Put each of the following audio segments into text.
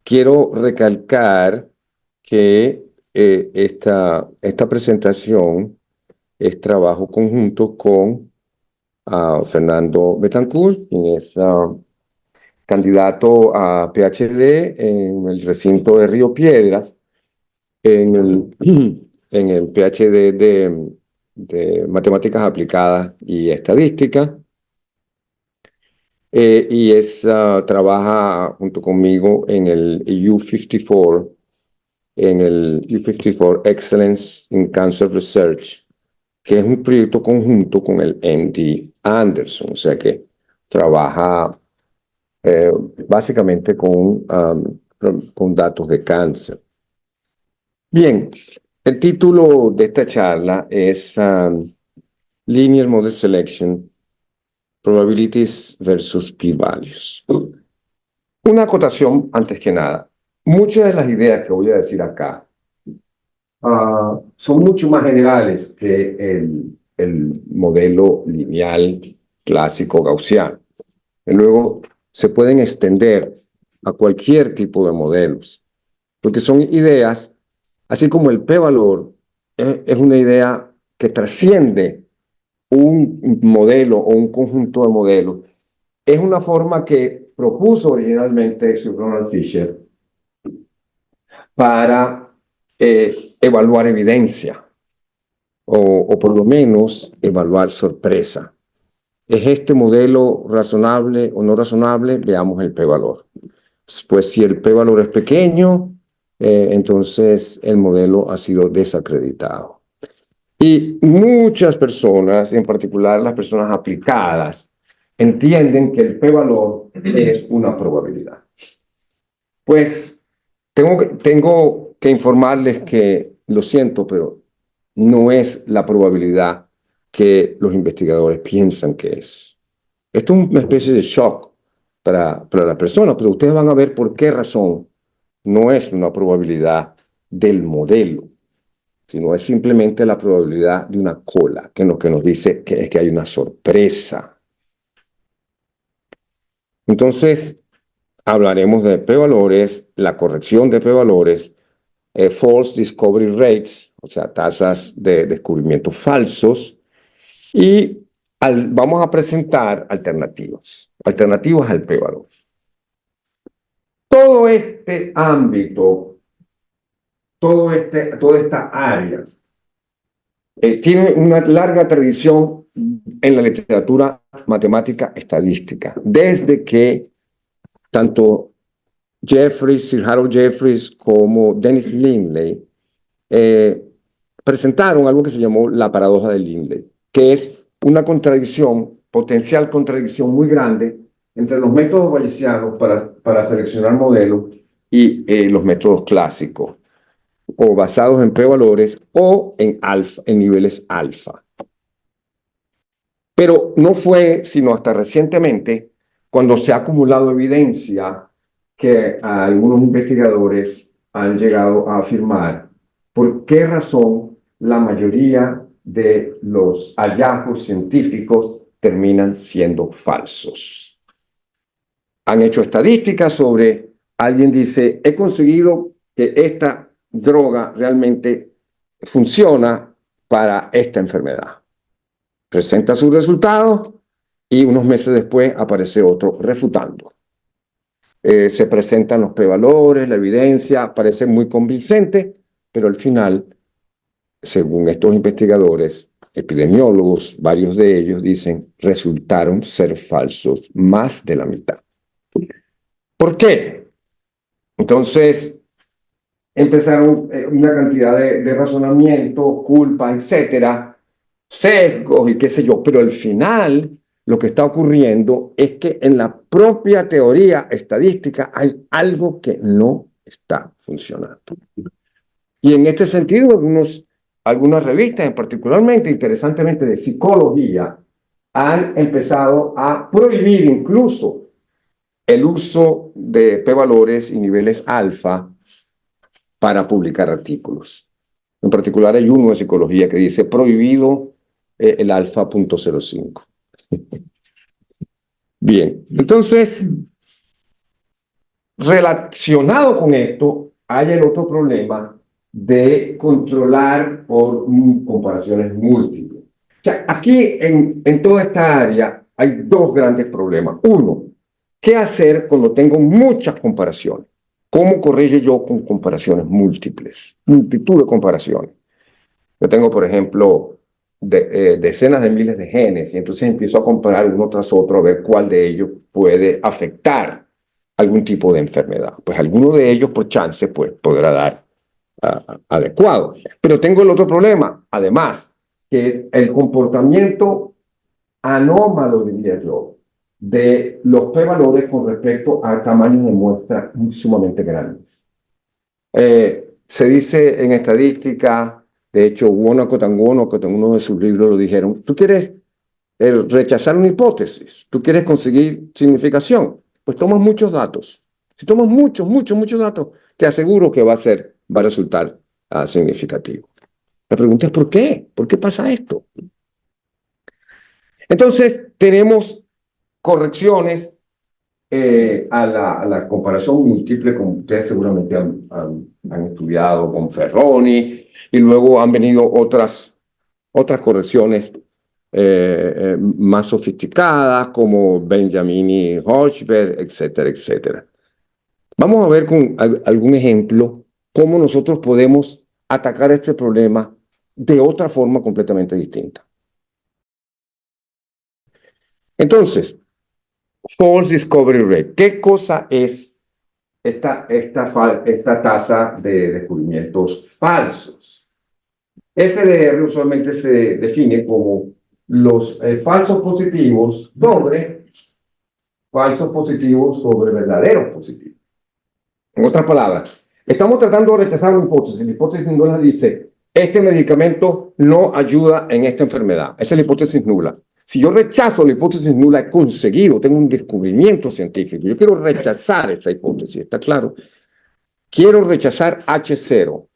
quiero recalcar que esta presentación es trabajo conjunto con Fernando Betancourt, quien es candidato a PhD en el recinto de Río Piedras, en en el PhD de Matemáticas Aplicadas y Estadística. Trabaja junto conmigo en el U54, en el U54 Excellence in Cancer Research, que es un proyecto conjunto con el MD Anderson, o sea que trabaja eh, básicamente con datos de cáncer. Bien, el título de esta charla es Linear Model Selection, Probabilities versus P-Values. Una acotación antes que nada. Muchas de las ideas que voy a decir acá son mucho más generales que el modelo lineal clásico gaussiano. Y luego se pueden extender a cualquier tipo de modelos, porque son ideas, así como el p-valor es una idea que trasciende un modelo o un conjunto de modelos. Es una forma que propuso originalmente Sir Ronald Fisher para evaluar evidencia o por lo menos evaluar sorpresa. ¿Es este modelo razonable o no razonable? Veamos el p-valor. Pues si el p-valor es pequeño, entonces el modelo ha sido desacreditado. Y muchas personas, en particular las personas aplicadas, entienden que el p-valor es una probabilidad. Pues tengo que informarles que, lo siento, pero no es la probabilidad que los investigadores piensan que es. Esto es una especie de shock para la persona, pero ustedes van a ver por qué razón no es una probabilidad del modelo, sino es simplemente la probabilidad de una cola, que lo que nos dice que es que hay una sorpresa. Entonces, hablaremos de p-valores, la corrección de p-valores, false discovery rates, o sea, tasas de descubrimiento falsos, y vamos a presentar alternativas al p-valor. Todo este ámbito, toda esta área, tiene una larga tradición en la literatura matemática estadística, desde que tanto Sir Harold Jeffreys como Dennis Lindley presentaron algo que se llamó la paradoja de Lindley, que es una contradicción, potencial contradicción muy grande entre los métodos bayesianos para seleccionar modelos y los métodos clásicos, o basados en p-valores o en niveles alfa. Pero no fue sino hasta recientemente cuando se ha acumulado evidencia que algunos investigadores han llegado a afirmar por qué razón la mayoría de los hallazgos científicos terminan siendo falsos. Han hecho estadísticas sobre, alguien dice, he conseguido que esta droga realmente funciona para esta enfermedad. Presenta sus resultados y unos meses después aparece otro refutando. Se presentan los p-valores, la evidencia, parece muy convincente, pero al final, según estos investigadores, epidemiólogos, varios de ellos dicen, resultaron ser falsos más de la mitad. ¿Por qué? Entonces, empezaron una cantidad de razonamiento, culpa, etcétera, sesgos y qué sé yo, pero al final lo que está ocurriendo es que en la propia teoría estadística hay algo que no está funcionando. Y en este sentido, algunas revistas, particularmente, interesantemente, de psicología, han empezado a prohibir incluso el uso de p-valores y niveles alfa para publicar artículos. En particular hay uno de psicología que dice prohibido el alfa .05. Bien, entonces Relacionado con esto, hay el otro problema de controlar por comparaciones múltiples. O sea, aquí en toda esta área hay dos grandes problemas. Uno, ¿qué hacer cuando tengo muchas comparaciones? ¿Cómo corrijo yo con comparaciones múltiples? Multitud de comparaciones. Yo tengo, por ejemplo, decenas de miles de genes y entonces empiezo a comparar uno tras otro a ver cuál de ellos puede afectar algún tipo de enfermedad. Pues alguno de ellos, por chance, pues podrá dar adecuado. Pero tengo el otro problema, además, que el comportamiento anómalo, diría yo, de los p-valores con respecto a tamaños de muestra sumamente grandes. Se dice en estadística, de hecho, Wonacott y Wonacott en uno de sus libros lo dijeron, tú quieres rechazar una hipótesis, tú quieres conseguir significación, pues tomas muchos datos. Si tomas muchos datos, te aseguro que va a resultar significativo. La pregunta es ¿por qué? ¿Por qué pasa esto? Entonces, tenemos correcciones a la comparación múltiple, como ustedes seguramente han estudiado con Ferroni, y luego han venido otras correcciones más sofisticadas, como Benjamini, Hochberg, etcétera, etcétera. Vamos a ver con algún ejemplo cómo nosotros podemos atacar este problema de otra forma completamente distinta. Entonces, False Discovery Rate. ¿Qué cosa es esta tasa de descubrimientos falsos? FDR usualmente se define como los falsos positivos sobre verdaderos positivos. En otras palabras, estamos tratando de rechazar una hipótesis. La hipótesis nula dice, este medicamento no ayuda en esta enfermedad. Esa es la hipótesis nula. Si yo rechazo la hipótesis nula, he conseguido, tengo un descubrimiento científico. Yo quiero rechazar esa hipótesis, ¿está claro? Quiero rechazar H0.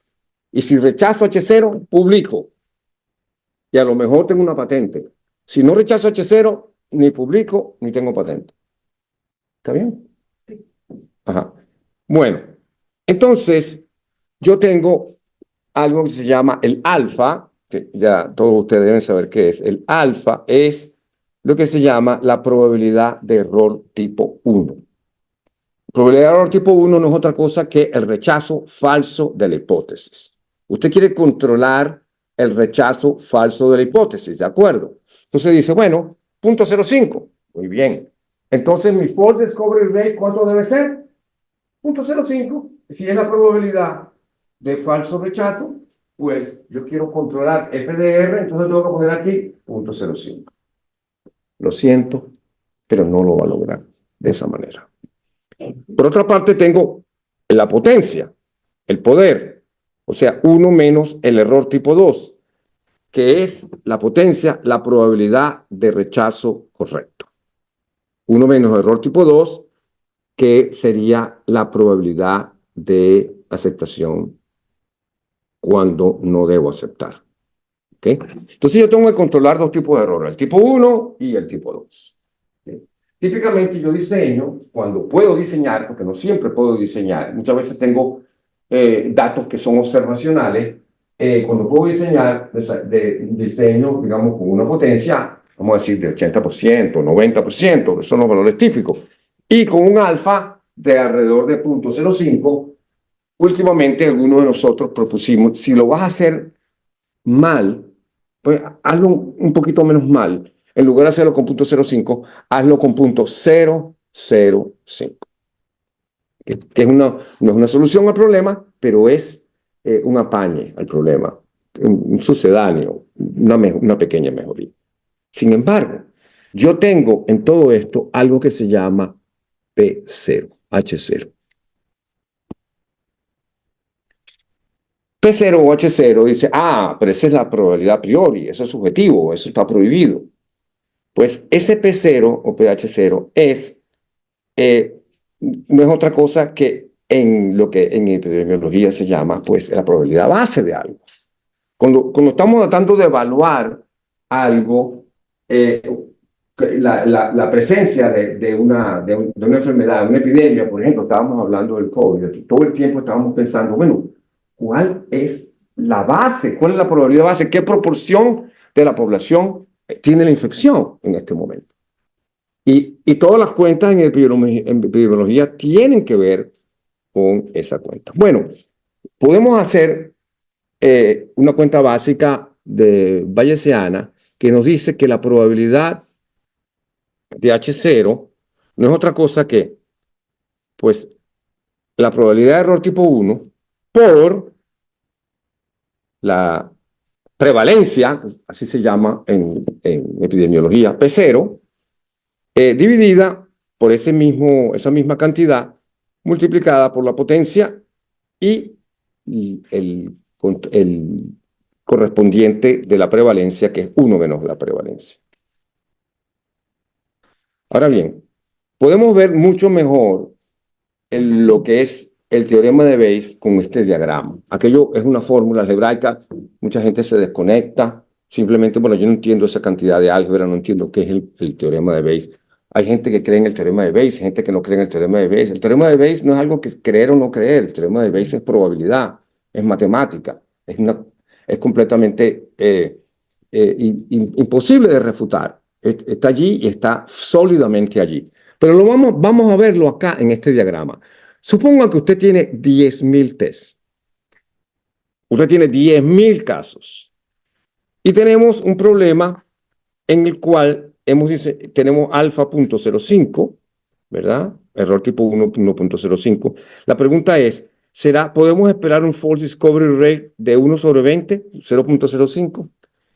Y si rechazo H0, publico. Y a lo mejor tengo una patente. Si no rechazo H0, ni publico, ni tengo patente. ¿Está bien? Ajá. Bueno, entonces yo tengo algo que se llama el alfa, que ya todos ustedes deben saber qué es. El alfa es lo que se llama la probabilidad de error tipo 1. Probabilidad de error tipo 1 no es otra cosa que el rechazo falso de la hipótesis. Usted quiere controlar el rechazo falso de la hipótesis, ¿de acuerdo? Entonces dice, bueno, 0.05. Muy bien. Entonces mi false discovery rate, ¿cuánto debe ser? 0.05. Si es la probabilidad de falso rechazo, pues yo quiero controlar FDR, entonces tengo que poner aquí 0.05. Lo siento, pero no lo va a lograr de esa manera. Por otra parte, tengo la potencia, el poder, o sea, 1 menos el error tipo 2, que es la potencia, la probabilidad de rechazo correcto. 1 menos error tipo 2, que sería la probabilidad de aceptación cuando no debo aceptar. ¿Okay? Entonces yo tengo que controlar dos tipos de errores, el tipo 1 y el tipo 2. ¿Okay? Típicamente yo diseño, cuando puedo diseñar, porque no siempre puedo diseñar, muchas veces tengo datos que son observacionales, cuando puedo diseñar, diseño, digamos, con una potencia, vamos a decir, de 80%, 90%, que son los valores típicos, y con un alfa de alrededor de 0.05, últimamente algunos de nosotros propusimos, si lo vas a hacer mal, pues hazlo un poquito menos mal. En lugar de hacerlo con 0.05, hazlo con 0.005. Que no es una solución al problema, pero es un apañe al problema, un sucedáneo, una pequeña mejoría. Sin embargo, yo tengo en todo esto algo que se llama P0, H0. P0 o H0 dice, pero esa es la probabilidad a priori, eso es subjetivo, eso está prohibido. Pues ese P0 o pH0 no es otra cosa que en lo que en epidemiología se llama pues la probabilidad base de algo. Cuando estamos tratando de evaluar algo, la presencia de una enfermedad, una epidemia, por ejemplo, estábamos hablando del COVID, todo el tiempo estábamos pensando, bueno, ¿cuál es la base? ¿Cuál es la probabilidad base? ¿Qué proporción de la población tiene la infección en este momento? Y todas las cuentas en epidemiología tienen que ver con esa cuenta. Bueno, podemos hacer una cuenta básica de Bayesiana que nos dice que la probabilidad de H0 no es otra cosa que, pues, la probabilidad de error tipo 1 por la prevalencia, así se llama en epidemiología, P0, dividida por esa misma cantidad multiplicada por la potencia y el correspondiente de la prevalencia, que es 1 menos la prevalencia. Ahora bien, podemos ver mucho mejor lo que es el teorema de Bayes con este diagrama. Aquello es una fórmula algebraica, mucha gente se desconecta, simplemente, bueno, yo no entiendo esa cantidad de álgebra, no entiendo qué es el teorema de Bayes. Hay gente que cree en el teorema de Bayes, gente que no cree en el teorema de Bayes. El teorema de Bayes no es algo que es creer o no creer, el teorema de Bayes es probabilidad, es matemática, es completamente imposible de refutar. Está allí y está sólidamente allí. Pero vamos a verlo acá en este diagrama. Suponga que usted tiene 10.000 tests. Usted tiene 10.000 casos. Y tenemos un problema en el cual tenemos alfa.05, ¿verdad? Error tipo 1.05. La pregunta es, ¿podemos esperar un false discovery rate de 1 sobre 20, 0.05?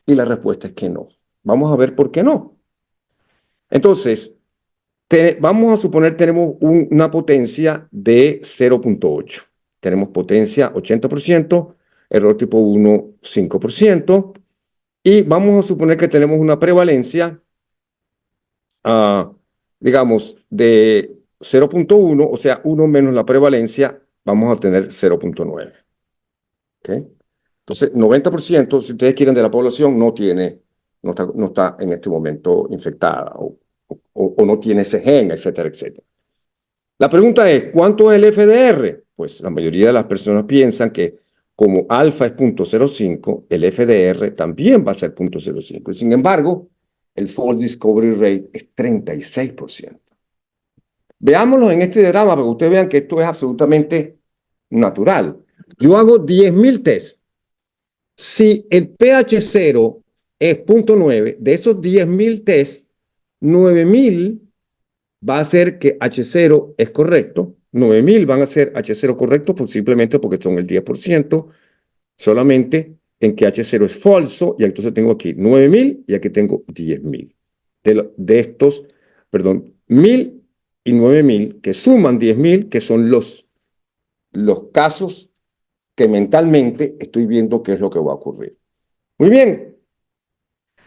Y la respuesta es que no. Vamos a ver por qué no. Entonces, vamos a suponer tenemos una potencia de 0.8. Tenemos potencia 80%, error tipo 1, 5%. Y vamos a suponer que tenemos una prevalencia, digamos, de 0.1, o sea, 1 menos la prevalencia, vamos a tener 0.9. ¿Okay? Entonces, 90%, si ustedes quieren, de la población no está en este momento infectada o no tiene ese gen, etcétera, etcétera. La pregunta es, ¿cuánto es el FDR? Pues la mayoría de las personas piensan que como alfa es 0.05, el FDR también va a ser 0.05. Sin embargo, el false discovery rate es 36%. Veámoslo en este diagrama para que ustedes vean que esto es absolutamente natural. Yo hago 10.000 tests. Si el pH0 es 0.9, de esos 10.000 tests, 9.000 va a ser que H0 es correcto, 9.000 van a ser H0 correcto simplemente porque son el 10%, solamente en que H0 es falso, y entonces tengo aquí 9.000 y aquí tengo 10.000. De estos, perdón, 1.000 y 9.000 que suman 10.000, que son los casos que mentalmente estoy viendo qué es lo que va a ocurrir. Muy bien.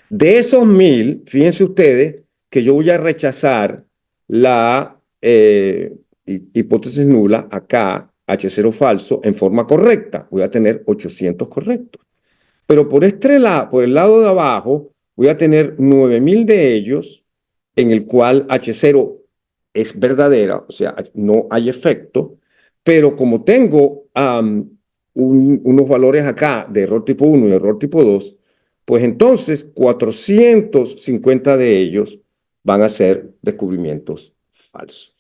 De esos 1.000, fíjense ustedes que yo voy a rechazar la hipótesis nula acá, H0 falso, en forma correcta. Voy a tener 800 correctos. Pero por el lado de abajo, voy a tener 9.000 de ellos en el cual H0 es verdadera, o sea, no hay efecto, pero como tengo unos valores acá de error tipo 1 y error tipo 2, pues entonces 450 de ellos van a ser descubrimientos falsos.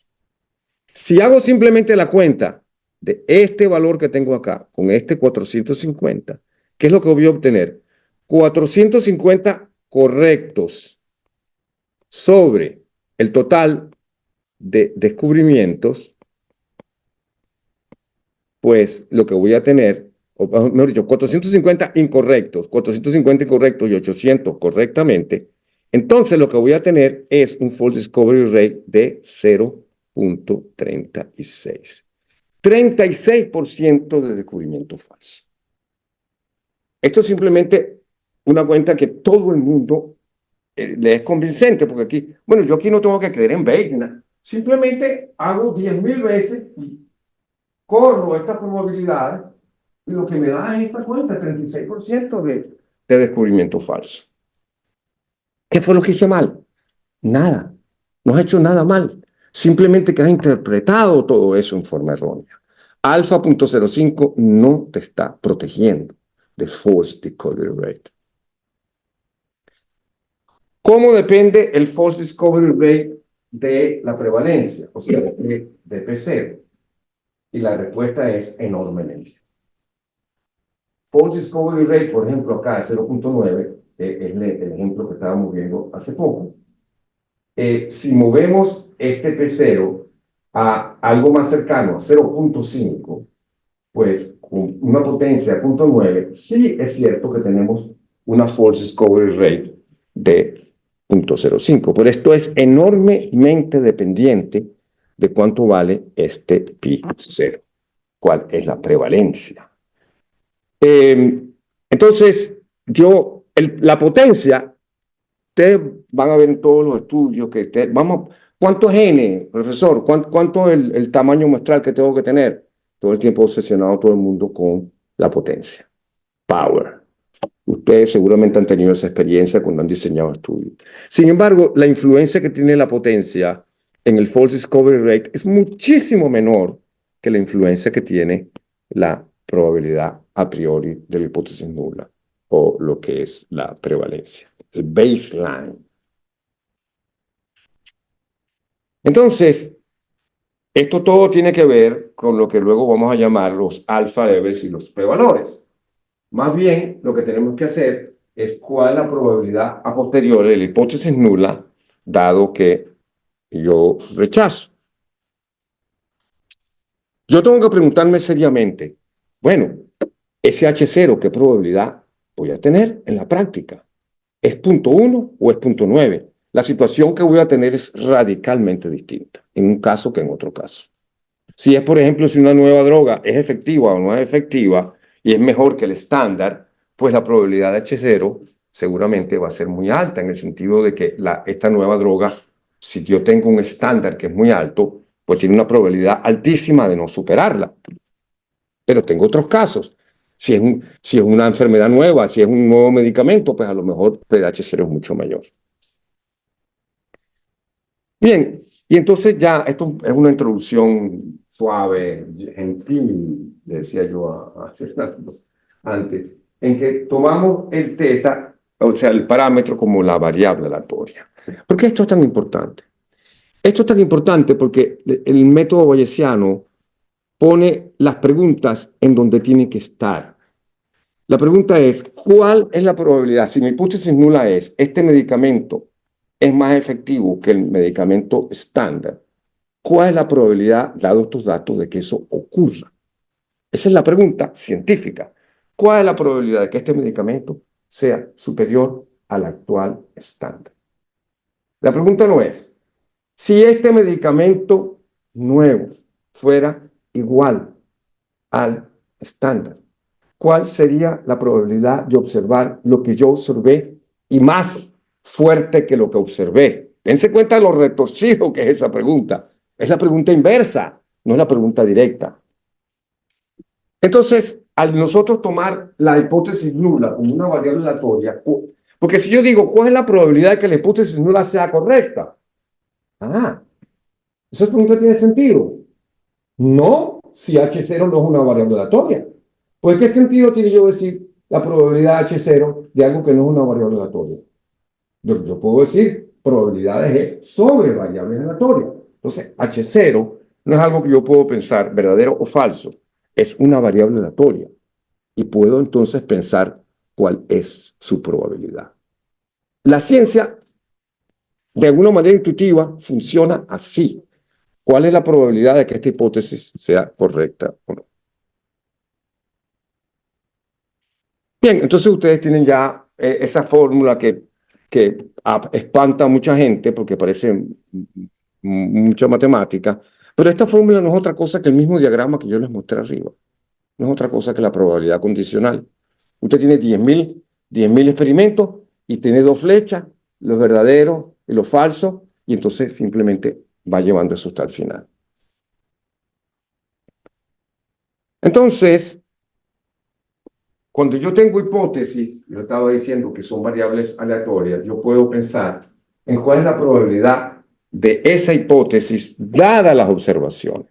Si hago simplemente la cuenta de este valor que tengo acá con este 450, ¿qué es lo que voy a obtener? 450 correctos sobre el total de descubrimientos, pues lo que voy a tener, o mejor dicho, 450 incorrectos y 800 correctamente, entonces lo que voy a tener es un false discovery rate de 0.36. 36% de descubrimiento falso. Esto es simplemente una cuenta que todo el mundo le es convincente, porque aquí, bueno, yo aquí no tengo que creer en Bayes, simplemente hago 10.000 veces y corro estas probabilidades y lo que me da en esta cuenta 36% de descubrimiento falso. ¿Qué fue lo que hice mal? Nada. No has hecho nada mal. Simplemente que has interpretado todo eso en forma errónea. Alfa punto cero cinco no te está protegiendo de false discovery rate. ¿Cómo depende el false discovery rate de la prevalencia? O sea, de P0. Y la respuesta es enormemente. False discovery rate, por ejemplo, acá es 0.9, es el ejemplo que estábamos viendo hace poco. Si movemos este P0 a algo más cercano, a 0.5, pues con una potencia de 0.9, sí es cierto que tenemos una false discovery rate de 0.05, pero esto es enormemente dependiente de cuánto vale este pi0, cuál es la prevalencia. Entonces, la potencia, ustedes van a ver en todos los estudios que ¿cuánto es n, profesor? ¿Cuánto es el tamaño muestral que tengo que tener? Todo el tiempo obsesionado todo el mundo con la potencia. Power. Ustedes seguramente han tenido esa experiencia cuando han diseñado estudios. Sin embargo, la influencia que tiene la potencia en el false discovery rate es muchísimo menor que la influencia que tiene la probabilidad a priori de la hipótesis nula o lo que es la prevalencia, el baseline. Entonces, esto todo tiene que ver con lo que luego vamos a llamar los alfa levels y los p-valores. Más bien, lo que tenemos que hacer es cuál es la probabilidad a posteriori de la hipótesis nula, dado que yo rechazo. Yo tengo que preguntarme seriamente, bueno, ese H0, ¿qué probabilidad voy a tener en la práctica? ¿Es 0.1 o es 0.9? La situación que voy a tener es radicalmente distinta en un caso que en otro caso. Si es, por ejemplo, si una nueva droga es efectiva o no es efectiva y es mejor que el estándar, pues la probabilidad de H0 seguramente va a ser muy alta en el sentido de que esta nueva droga, si yo tengo un estándar que es muy alto, pues tiene una probabilidad altísima de no superarla. Pero tengo otros casos. Si es una enfermedad nueva, si es un nuevo medicamento, pues a lo mejor el H0 es mucho mayor. Bien, y entonces ya, esto es una introducción suave, gentil, le decía yo a Fernando antes, en que tomamos el teta, o sea, el parámetro como la variable aleatoria. ¿Por qué esto es tan importante? Esto es tan importante porque el método bayesiano pone las preguntas en donde tienen que estar. La pregunta es, ¿cuál es la probabilidad? Si mi hipótesis nula es, este medicamento es más efectivo que el medicamento estándar, ¿cuál es la probabilidad, dados estos datos, de que eso ocurra? Esa es la pregunta científica. ¿Cuál es la probabilidad de que este medicamento sea superior al actual estándar? La pregunta no es, si este medicamento nuevo fuera igual al estándar, ¿cuál sería la probabilidad de observar lo que yo observé y más fuerte que lo que observé? Dense cuenta de lo retorcido que es esa pregunta. Es la pregunta inversa, no es la pregunta directa. Entonces, al nosotros tomar la hipótesis nula como una variable aleatoria, porque si yo digo, ¿cuál es la probabilidad de que la hipótesis nula sea correcta? Ah, esa pregunta tiene sentido. No, si H0 no es una variable aleatoria. Pues, ¿qué sentido tiene yo decir la probabilidad H0 de algo que no es una variable aleatoria? Yo puedo decir probabilidades es sobre variables aleatorias. Entonces, H0 no es algo que yo puedo pensar verdadero o falso, es una variable aleatoria. Y puedo entonces pensar cuál es su probabilidad. La ciencia, de alguna manera intuitiva, funciona así. ¿Cuál es la probabilidad de que esta hipótesis sea correcta o no? Bien, entonces ustedes tienen ya esa fórmula que espanta a mucha gente porque parece mucha matemática, pero esta fórmula no es otra cosa que el mismo diagrama que yo les mostré arriba. No es otra cosa que la probabilidad condicional. Usted tiene 10.000 experimentos y tiene dos flechas, los verdaderos y los falsos, y entonces simplemente va llevando eso hasta el final. Entonces, cuando yo tengo hipótesis, yo estaba diciendo que son variables aleatorias, yo puedo pensar en cuál es la probabilidad de esa hipótesis dada las observaciones.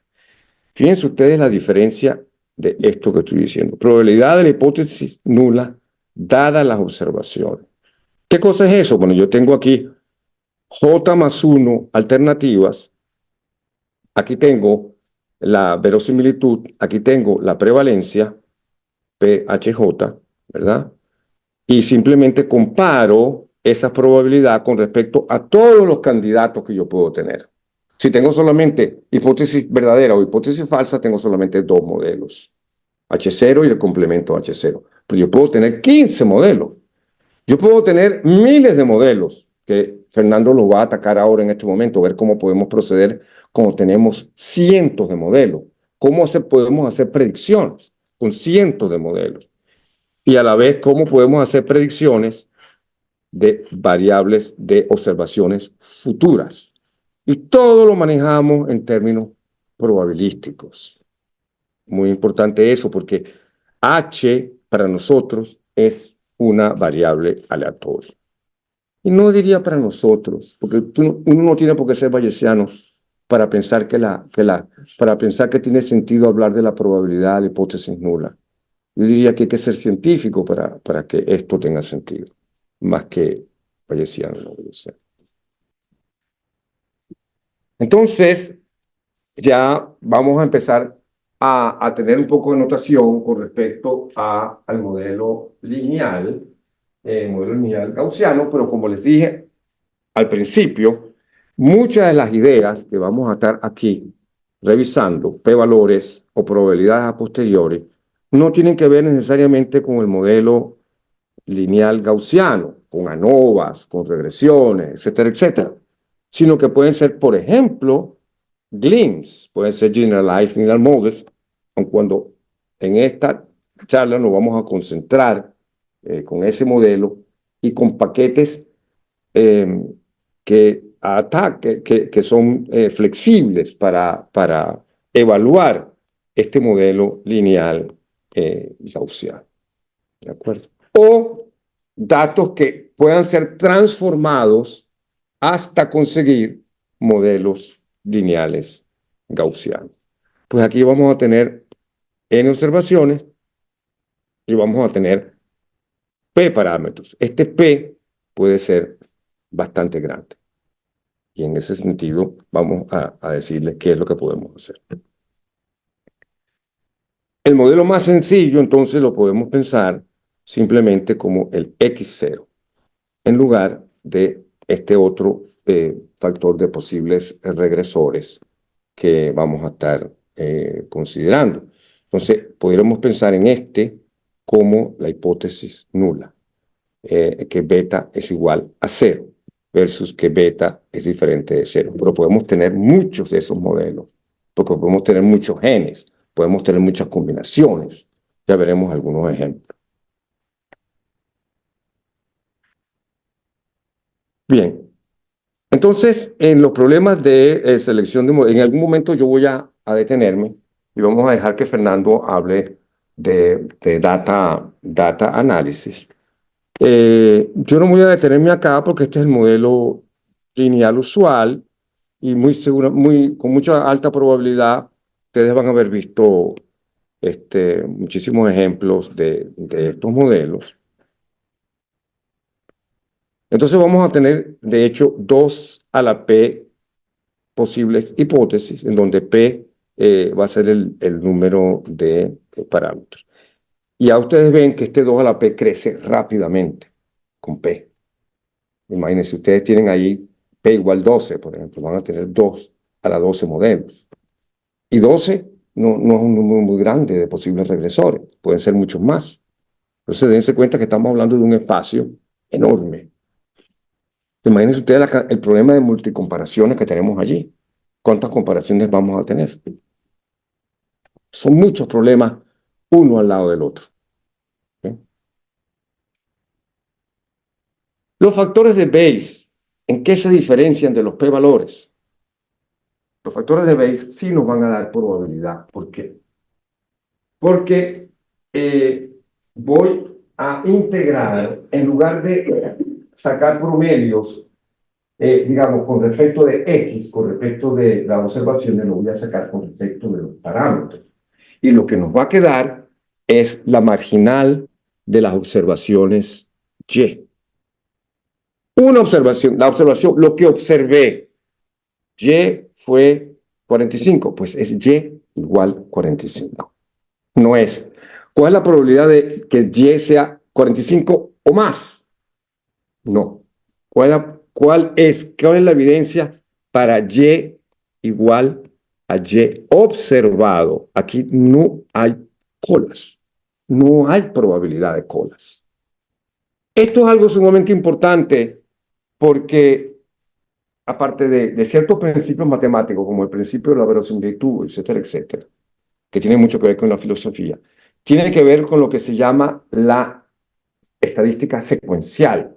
Fíjense ustedes la diferencia de esto que estoy diciendo. Probabilidad de la hipótesis nula dada las observaciones. ¿Qué cosa es eso? Bueno, yo tengo aquí J más 1 alternativas. Aquí tengo la verosimilitud, aquí tengo la prevalencia, PHJ, ¿verdad? Y simplemente comparo esa probabilidad con respecto a todos los candidatos que yo puedo tener. Si tengo solamente hipótesis verdadera o hipótesis falsa, tengo solamente dos modelos, H0 y el complemento H0. Pero yo puedo tener 15 modelos. Yo puedo tener miles de modelos, que Fernando los va a atacar ahora en este momento, ver cómo podemos proceder cuando tenemos cientos de modelos. Podemos hacer predicciones con cientos de modelos. Y a la vez, cómo podemos hacer predicciones de variables de observaciones futuras. Y todo lo manejamos en términos probabilísticos. Muy importante eso, porque H para nosotros es una variable aleatoria. Y no diría para nosotros, porque uno no tiene por qué ser bayesiano para pensar para pensar que tiene sentido hablar de la probabilidad de hipótesis nula. Yo diría que hay que ser científico para que esto tenga sentido, más que bayesiano, no bayesiano. Entonces, ya vamos a empezar a tener un poco de notación con respecto al modelo lineal gaussiano, pero como les dije al principio, muchas de las ideas que vamos a estar aquí revisando, p-valores o probabilidades a posteriori, no tienen que ver necesariamente con el modelo lineal gaussiano, con ANOVAs, con regresiones, etcétera, etcétera, sino que pueden ser, por ejemplo, GLIMs, pueden ser Generalized Linear Models, aun cuando en esta charla nos vamos a concentrar con ese modelo y con paquetes que son flexibles para evaluar este modelo lineal gaussiano. ¿De acuerdo? O datos que puedan ser transformados hasta conseguir modelos lineales gaussianos. Pues aquí vamos a tener n observaciones y vamos a tener p parámetros. Este p puede ser bastante grande. Y en ese sentido vamos a decirles qué es lo que podemos hacer. El modelo más sencillo, entonces, lo podemos pensar simplemente como el X0, en lugar de este otro factor de posibles regresores que vamos a estar considerando. Entonces, podríamos pensar en este como la hipótesis nula, que beta es igual a 0, versus que beta es diferente de 0. Pero podemos tener muchos de esos modelos, porque podemos tener muchos genes, podemos tener muchas combinaciones. Ya veremos algunos ejemplos. Bien, entonces, en los problemas de selección de modelos, en algún momento yo voy a detenerme y vamos a dejar que Fernando hable de data análisis. Yo no voy a detenerme acá porque este es el modelo lineal usual y con mucha alta probabilidad ustedes van a haber visto muchísimos ejemplos de estos modelos. Entonces vamos a tener, de hecho, 2 a la p posibles hipótesis, en donde p va a ser el número de parámetros. Y ya ustedes ven que este 2 a la p crece rápidamente con p. Imagínense, ustedes tienen ahí p igual 12, por ejemplo, van a tener 2 a la 12 modelos. Y 12 no es un número muy grande de posibles regresores, pueden ser muchos más. Entonces, dense cuenta que estamos hablando de un espacio enorme. Imagínense ustedes el problema de multicomparaciones que tenemos allí. ¿Cuántas comparaciones vamos a tener? Son muchos problemas uno al lado del otro. ¿Sí? Los factores de Bayes, ¿en qué se diferencian de los p-valores? Los factores de Bayes sí nos van a dar probabilidad. ¿Por qué? Porque voy a integrar, en lugar de sacar promedios digamos, con respecto de X, con respecto de las observaciones, lo voy a sacar con respecto de los parámetros. Y lo que nos va a quedar es la marginal de las observaciones Y. Una observación, la observación, lo que observé, Y fue 45, pues es Y igual 45. No es. ¿Cuál es la probabilidad de que Y sea 45 o más? No. ¿Cuál es la evidencia para Y igual a Y observado? Aquí no hay colas. No hay probabilidad de colas. Esto es algo sumamente importante porque, aparte de ciertos principios matemáticos, como el principio de la verosimilitud, etcétera, etcétera, que tiene mucho que ver con la filosofía, tiene que ver con lo que se llama la estadística secuencial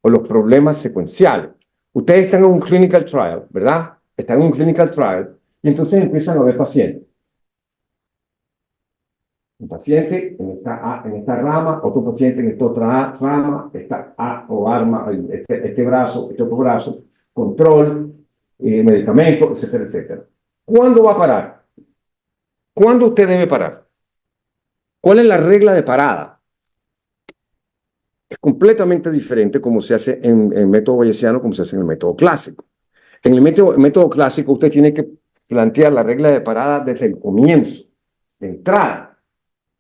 o los problemas secuenciales. Ustedes están en un clinical trial, ¿verdad? Están en un clinical trial y entonces empiezan a ver pacientes. Un paciente en esta rama, otro paciente en esta otra rama, esta o arma, este brazo, este otro brazo, control, medicamento, etcétera, etcétera. ¿Cuándo va a parar? ¿Cuándo usted debe parar? ¿Cuál es la regla de parada? Es completamente diferente como se hace en el método bayesiano, como se hace en el método clásico. En el método clásico usted tiene que plantear la regla de parada desde el comienzo, de entrada.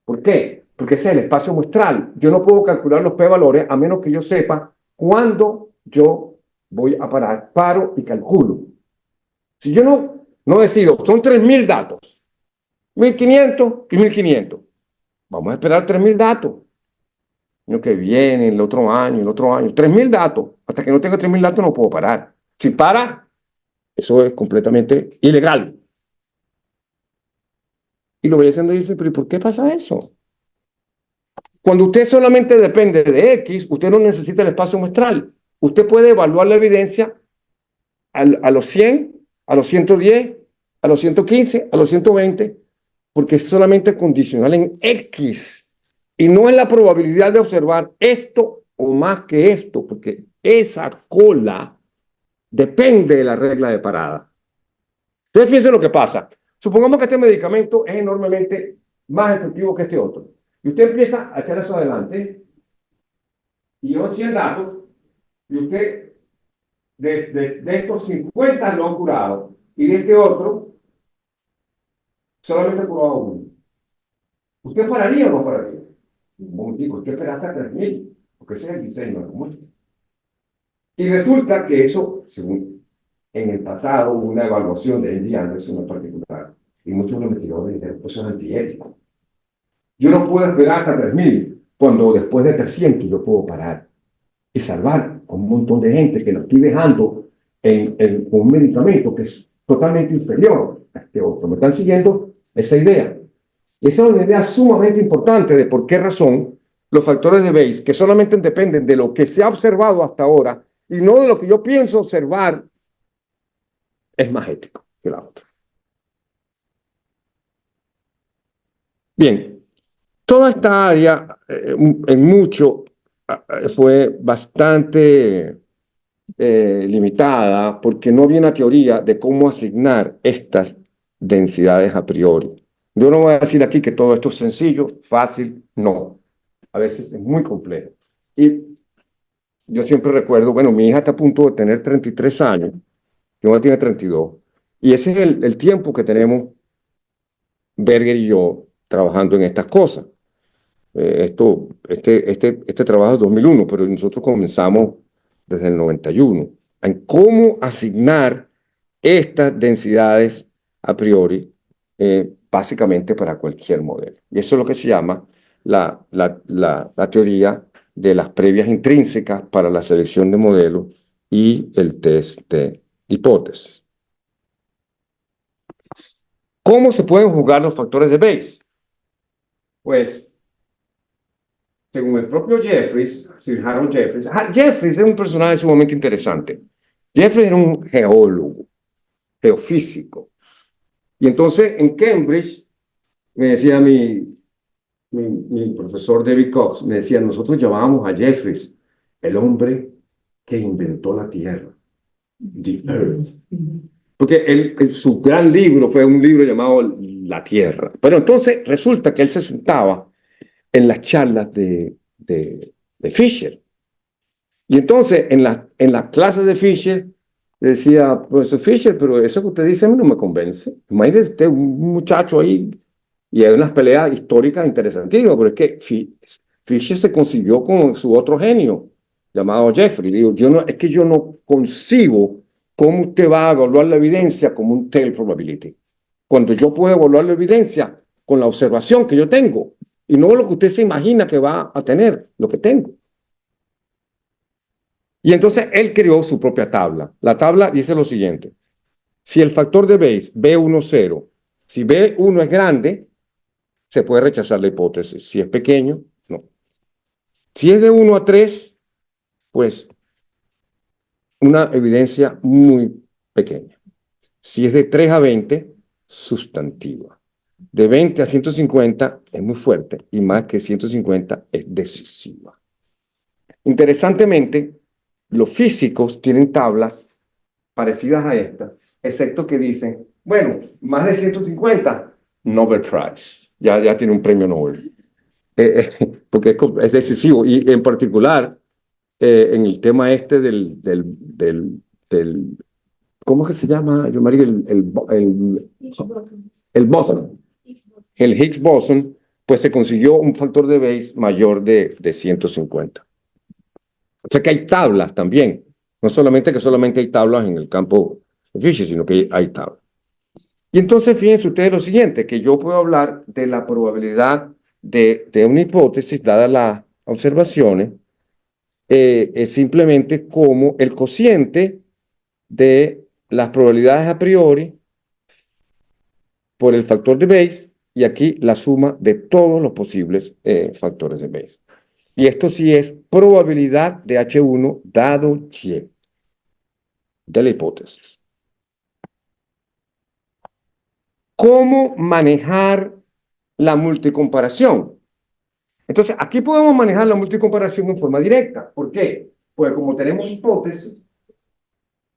¿Por qué? Porque ese es el espacio muestral. Yo no puedo calcular los p-valores a menos que yo sepa cuándo yo voy a parar. Paro y calculo. Si yo no decido, son 3.000 datos, 1.500 y 1.500. Vamos a esperar 3.000 datos. El año que viene, el otro año, el otro año. 3.000 datos. Hasta que no tenga 3.000 datos no puedo parar. Si para, eso es completamente ilegal. Y lo voy haciendo y dice, pero ¿y por qué pasa eso? Cuando usted solamente depende de X, usted no necesita el espacio muestral. Usted puede evaluar la evidencia a los 100, a los 110, a los 115, a los 120, porque es solamente condicional en X. Y no es la probabilidad de observar esto o más que esto, porque esa cola depende de la regla de parada. Entonces, fíjense lo que pasa. Supongamos que este medicamento es enormemente más efectivo que este otro. Y usted empieza a echar eso adelante y llevan 100 datos y usted de estos 50 lo han curado y de este otro solamente ha curado uno. ¿Usted pararía o no pararía? Un momentico, hay que esperar hasta 3.000, porque ese es el diseño de muestra. Y resulta que eso, según en el pasado, hubo una evaluación de Andy Anderson en particular, y muchos investigadores dijeron, pues eso es antiético. Yo no puedo esperar hasta 3.000, cuando después de 300 yo puedo parar y salvar a un montón de gente que lo estoy dejando en un medicamento que es totalmente inferior a este otro. ¿Me están siguiendo esa idea? Y esa es una idea sumamente importante de por qué razón los factores de Bayes, que solamente dependen de lo que se ha observado hasta ahora y no de lo que yo pienso observar, es más ético que la otra. Bien, toda esta área en mucho fue bastante limitada porque no había una teoría de cómo asignar estas densidades a priori. Yo no voy a decir aquí que todo esto es sencillo, fácil, no. A veces es muy complejo. Y yo siempre recuerdo, bueno, mi hija está a punto de tener 33 años, yo tiene 32, y ese es el tiempo que tenemos Berger y yo trabajando en estas cosas. Este trabajo es 2001, pero nosotros comenzamos desde el 91 en cómo asignar estas densidades a priori, básicamente para cualquier modelo. Y eso es lo que se llama la teoría de las previas intrínsecas para la selección de modelos y el test de hipótesis. ¿Cómo se pueden jugar los factores de Bayes? Pues según el propio Jeffries, Sir Harold Jeffries, Jeffries es un personaje sumamente interesante. Jeffries era un geólogo, geofísico. Y entonces en Cambridge, me decía mi profesor David Cox, me decía, nosotros llamábamos a Jeffries el hombre que inventó la Tierra. The Earth. Porque su gran libro fue un libro llamado La Tierra. Pero entonces resulta que él se sentaba en las charlas de Fisher. Y entonces en las clases de Fisher decía, profesor Fisher, pero eso que usted dice a mí no me convence. Imagínese usted un muchacho ahí y hay unas peleas históricas interesantísimas, pero es que Fisher se consiguió con su otro genio llamado Jeffrey. Digo, es que yo no concibo cómo usted va a evaluar la evidencia como un tail probability. Cuando yo puedo evaluar la evidencia con la observación que yo tengo y no lo que usted se imagina que va a tener, lo que tengo. Y entonces él creó su propia tabla. La tabla dice lo siguiente. Si el factor de Bayes, B1, 0, si B1 es grande, se puede rechazar la hipótesis. Si es pequeño, no. Si es de 1 a 3, pues una evidencia muy pequeña. Si es de 3 a 20, sustantiva. De 20 a 150 es muy fuerte y más que 150 es decisiva. Interesantemente, los físicos tienen tablas parecidas a esta, excepto que dicen, bueno, más de 150, Nobel Prize, ya tiene un premio Nobel, porque es decisivo, y en particular en el tema este del ¿cómo es que se llama, yo María? El boson, el Higgs boson, pues se consiguió un factor de Bayes mayor de 150. O sea que hay tablas también. No solamente que solamente hay tablas en el campo de Fisher, sino que hay tablas. Y entonces fíjense ustedes lo siguiente, que yo puedo hablar de la probabilidad de una hipótesis, dadas las observaciones, es simplemente como el cociente de las probabilidades a priori por el factor de Bayes y aquí la suma de todos los posibles factores de Bayes. Y esto sí es probabilidad de H1 dado Y de la hipótesis. ¿Cómo manejar la multicomparación? Entonces, aquí podemos manejar la multicomparación en forma directa. ¿Por qué? Pues como tenemos hipótesis,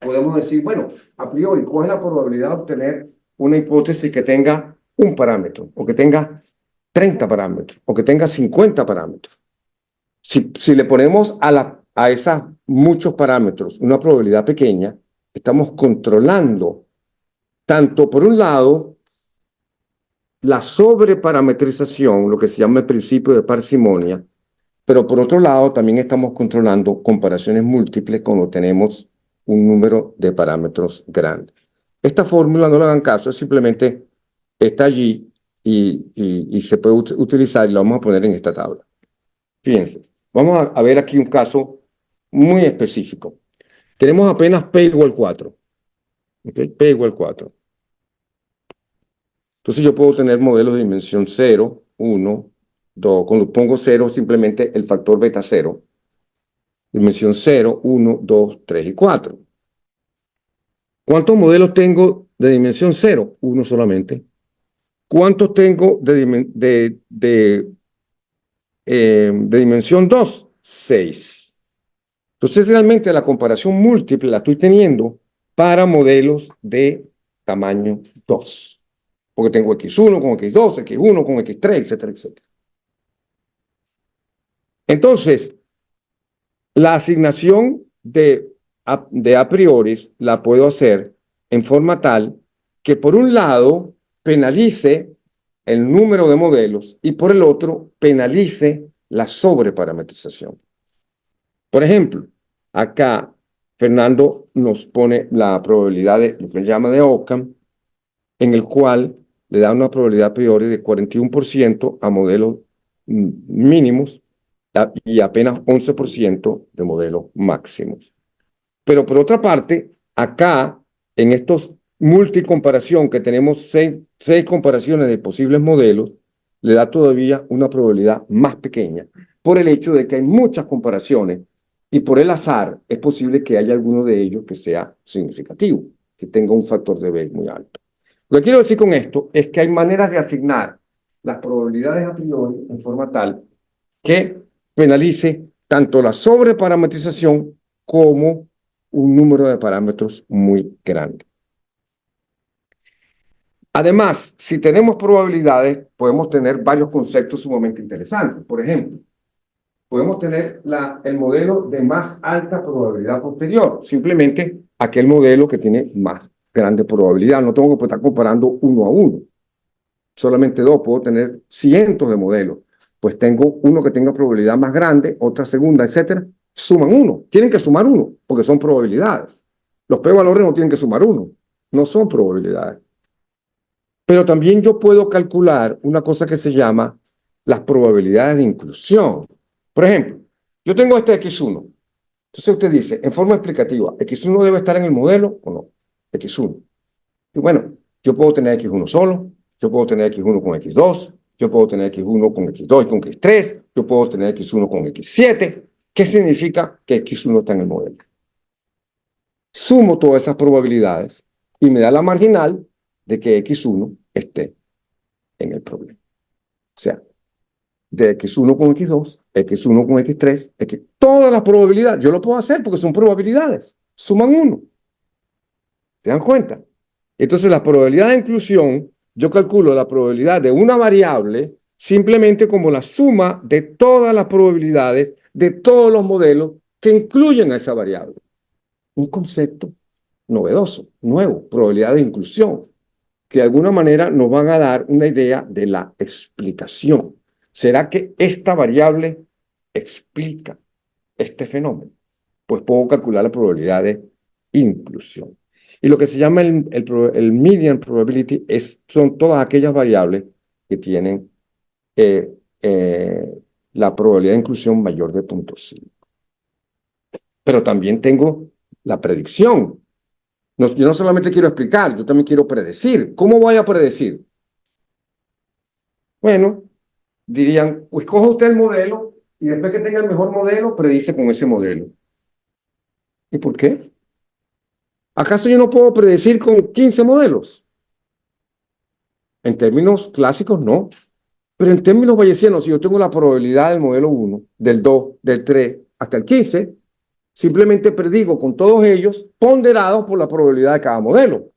podemos decir, bueno, a priori, ¿cuál es la probabilidad de obtener una hipótesis que tenga un parámetro, o que tenga 30 parámetros, o que tenga 50 parámetros? Si le ponemos a esas muchos parámetros una probabilidad pequeña, estamos controlando tanto por un lado la sobreparametrización, lo que se llama el principio de parsimonia, pero por otro lado también estamos controlando comparaciones múltiples cuando tenemos un número de parámetros grandes. Esta fórmula, no le hagan caso, simplemente está allí y se puede utilizar y la vamos a poner en esta tabla. Fíjense, vamos a ver aquí un caso muy específico. Tenemos apenas P igual 4. ¿Okay? P igual 4. Entonces yo puedo tener modelos de dimensión 0, 1, 2. Cuando pongo 0, simplemente el factor beta 0. Dimensión 0, 1, 2, 3 y 4. ¿Cuántos modelos tengo de dimensión 0? Uno solamente. ¿Cuántos tengo de dimensión 2? 6. Entonces realmente la comparación múltiple la estoy teniendo para modelos de tamaño 2. Porque tengo X1 con X2, X1 con X3, etcétera, etcétera. Entonces, la asignación a priori la puedo hacer en forma tal que por un lado penalice el número de modelos y por el otro penalice la sobreparametrización. Por ejemplo, acá Fernando nos pone la probabilidad de lo que él llama de Occam, en el cual le da una probabilidad a priori de 41% a modelos mínimos y apenas 11% de modelos máximos. Pero por otra parte, acá, en estos multicomparación, que tenemos seis comparaciones de posibles modelos, le da todavía una probabilidad más pequeña, por el hecho de que hay muchas comparaciones y por el azar es posible que haya alguno de ellos que sea significativo, que tenga un factor de Bayes muy alto. Lo que quiero decir con esto es que hay maneras de asignar las probabilidades a priori en forma tal que penalice tanto la sobreparametrización como un número de parámetros muy grande. Además, si tenemos probabilidades, podemos tener varios conceptos sumamente interesantes. Por ejemplo, podemos tener el modelo de más alta probabilidad posterior, simplemente aquel modelo que tiene más grande probabilidad. No tengo que estar comparando uno a uno, solamente dos, puedo tener cientos de modelos. Pues tengo uno que tenga probabilidad más grande, otra segunda, etcétera. Suman uno, tienen que sumar uno, porque son probabilidades. Los p-valores no tienen que sumar uno, no son probabilidades. Pero también yo puedo calcular una cosa que se llama las probabilidades de inclusión. Por ejemplo, yo tengo este X1. Entonces usted dice, en forma explicativa, ¿X1 debe estar en el modelo o no? X1. Y bueno, yo puedo tener X1 solo, yo puedo tener X1 con X2, yo puedo tener X1 con X2 y con X3, yo puedo tener X1 con X7. ¿Qué significa que X1 está en el modelo? Sumo todas esas probabilidades y me da la marginal de que X1 esté en el problema. O sea, de X1 con X2, X1 con X3, todas las probabilidades, yo lo puedo hacer porque son probabilidades, suman uno. ¿Se dan cuenta? Entonces, la probabilidad de inclusión, yo calculo la probabilidad de una variable simplemente como la suma de todas las probabilidades de todos los modelos que incluyen a esa variable. Un concepto novedoso, nuevo, probabilidad de inclusión, que de alguna manera nos van a dar una idea de la explicación. ¿Será que esta variable explica este fenómeno? Pues puedo calcular la probabilidad de inclusión. Y lo que se llama el median probability son todas aquellas variables que tienen eh, eh, la probabilidad de inclusión mayor de 0.5. Pero también tengo la predicción. No, yo no solamente quiero explicar, yo también quiero predecir. ¿Cómo voy a predecir? Bueno, dirían, pues coja usted el modelo y después que tenga el mejor modelo, predice con ese modelo. ¿Y por qué? ¿Acaso yo no puedo predecir con 15 modelos? En términos clásicos, no. Pero en términos bayesianos, si yo tengo la probabilidad del modelo 1, del 2, del 3, hasta el 15, simplemente predigo con todos ellos ponderados por la probabilidad de cada modelo.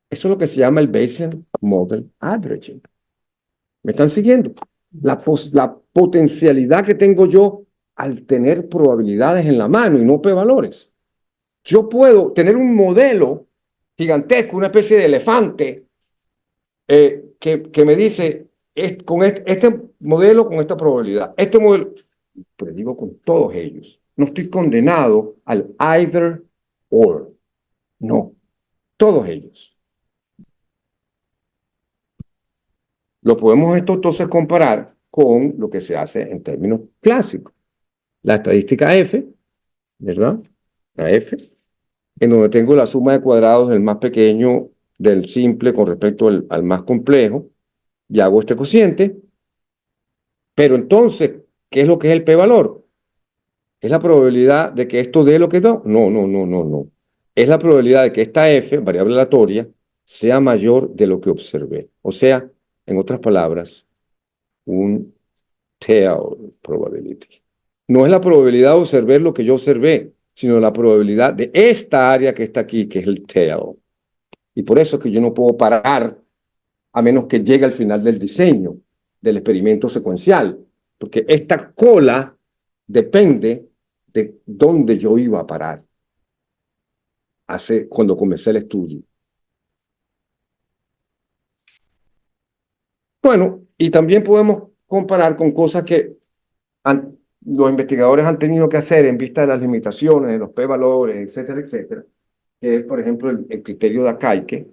Eso es lo que se llama el Bayesian Model Averaging. ¿Me están siguiendo? La potencialidad que tengo yo al tener probabilidades en la mano y no p-valores. Yo puedo tener un modelo gigantesco, una especie de elefante, que me dice, con este modelo, con esta probabilidad, este modelo, pero digo con todos ellos. No estoy condenado al either or. No, todos ellos. Lo podemos esto entonces comparar con lo que se hace en términos clásicos. La estadística F, ¿verdad? La F, en donde tengo la suma de cuadrados del más pequeño del simple con respecto al más complejo, y hago este cociente. Pero entonces, ¿qué es lo que es el p-valor? ¿Es la probabilidad de que esto dé lo que da? No, no, no, no, no. Es la probabilidad de que esta f, variable aleatoria, sea mayor de lo que observé. O sea, en otras palabras, un tail probability. No es la probabilidad de observar lo que yo observé, sino la probabilidad de esta área que está aquí, que es el tail. Y por eso es que yo no puedo parar a menos que llegue al final del diseño, del experimento secuencial, porque esta cola depende de dónde yo iba a parar cuando comencé el estudio. Bueno, y también podemos comparar con cosas que los investigadores han tenido que hacer en vista de las limitaciones, de los p-valores, etcétera, etcétera, que es, por ejemplo, el criterio de Akaike,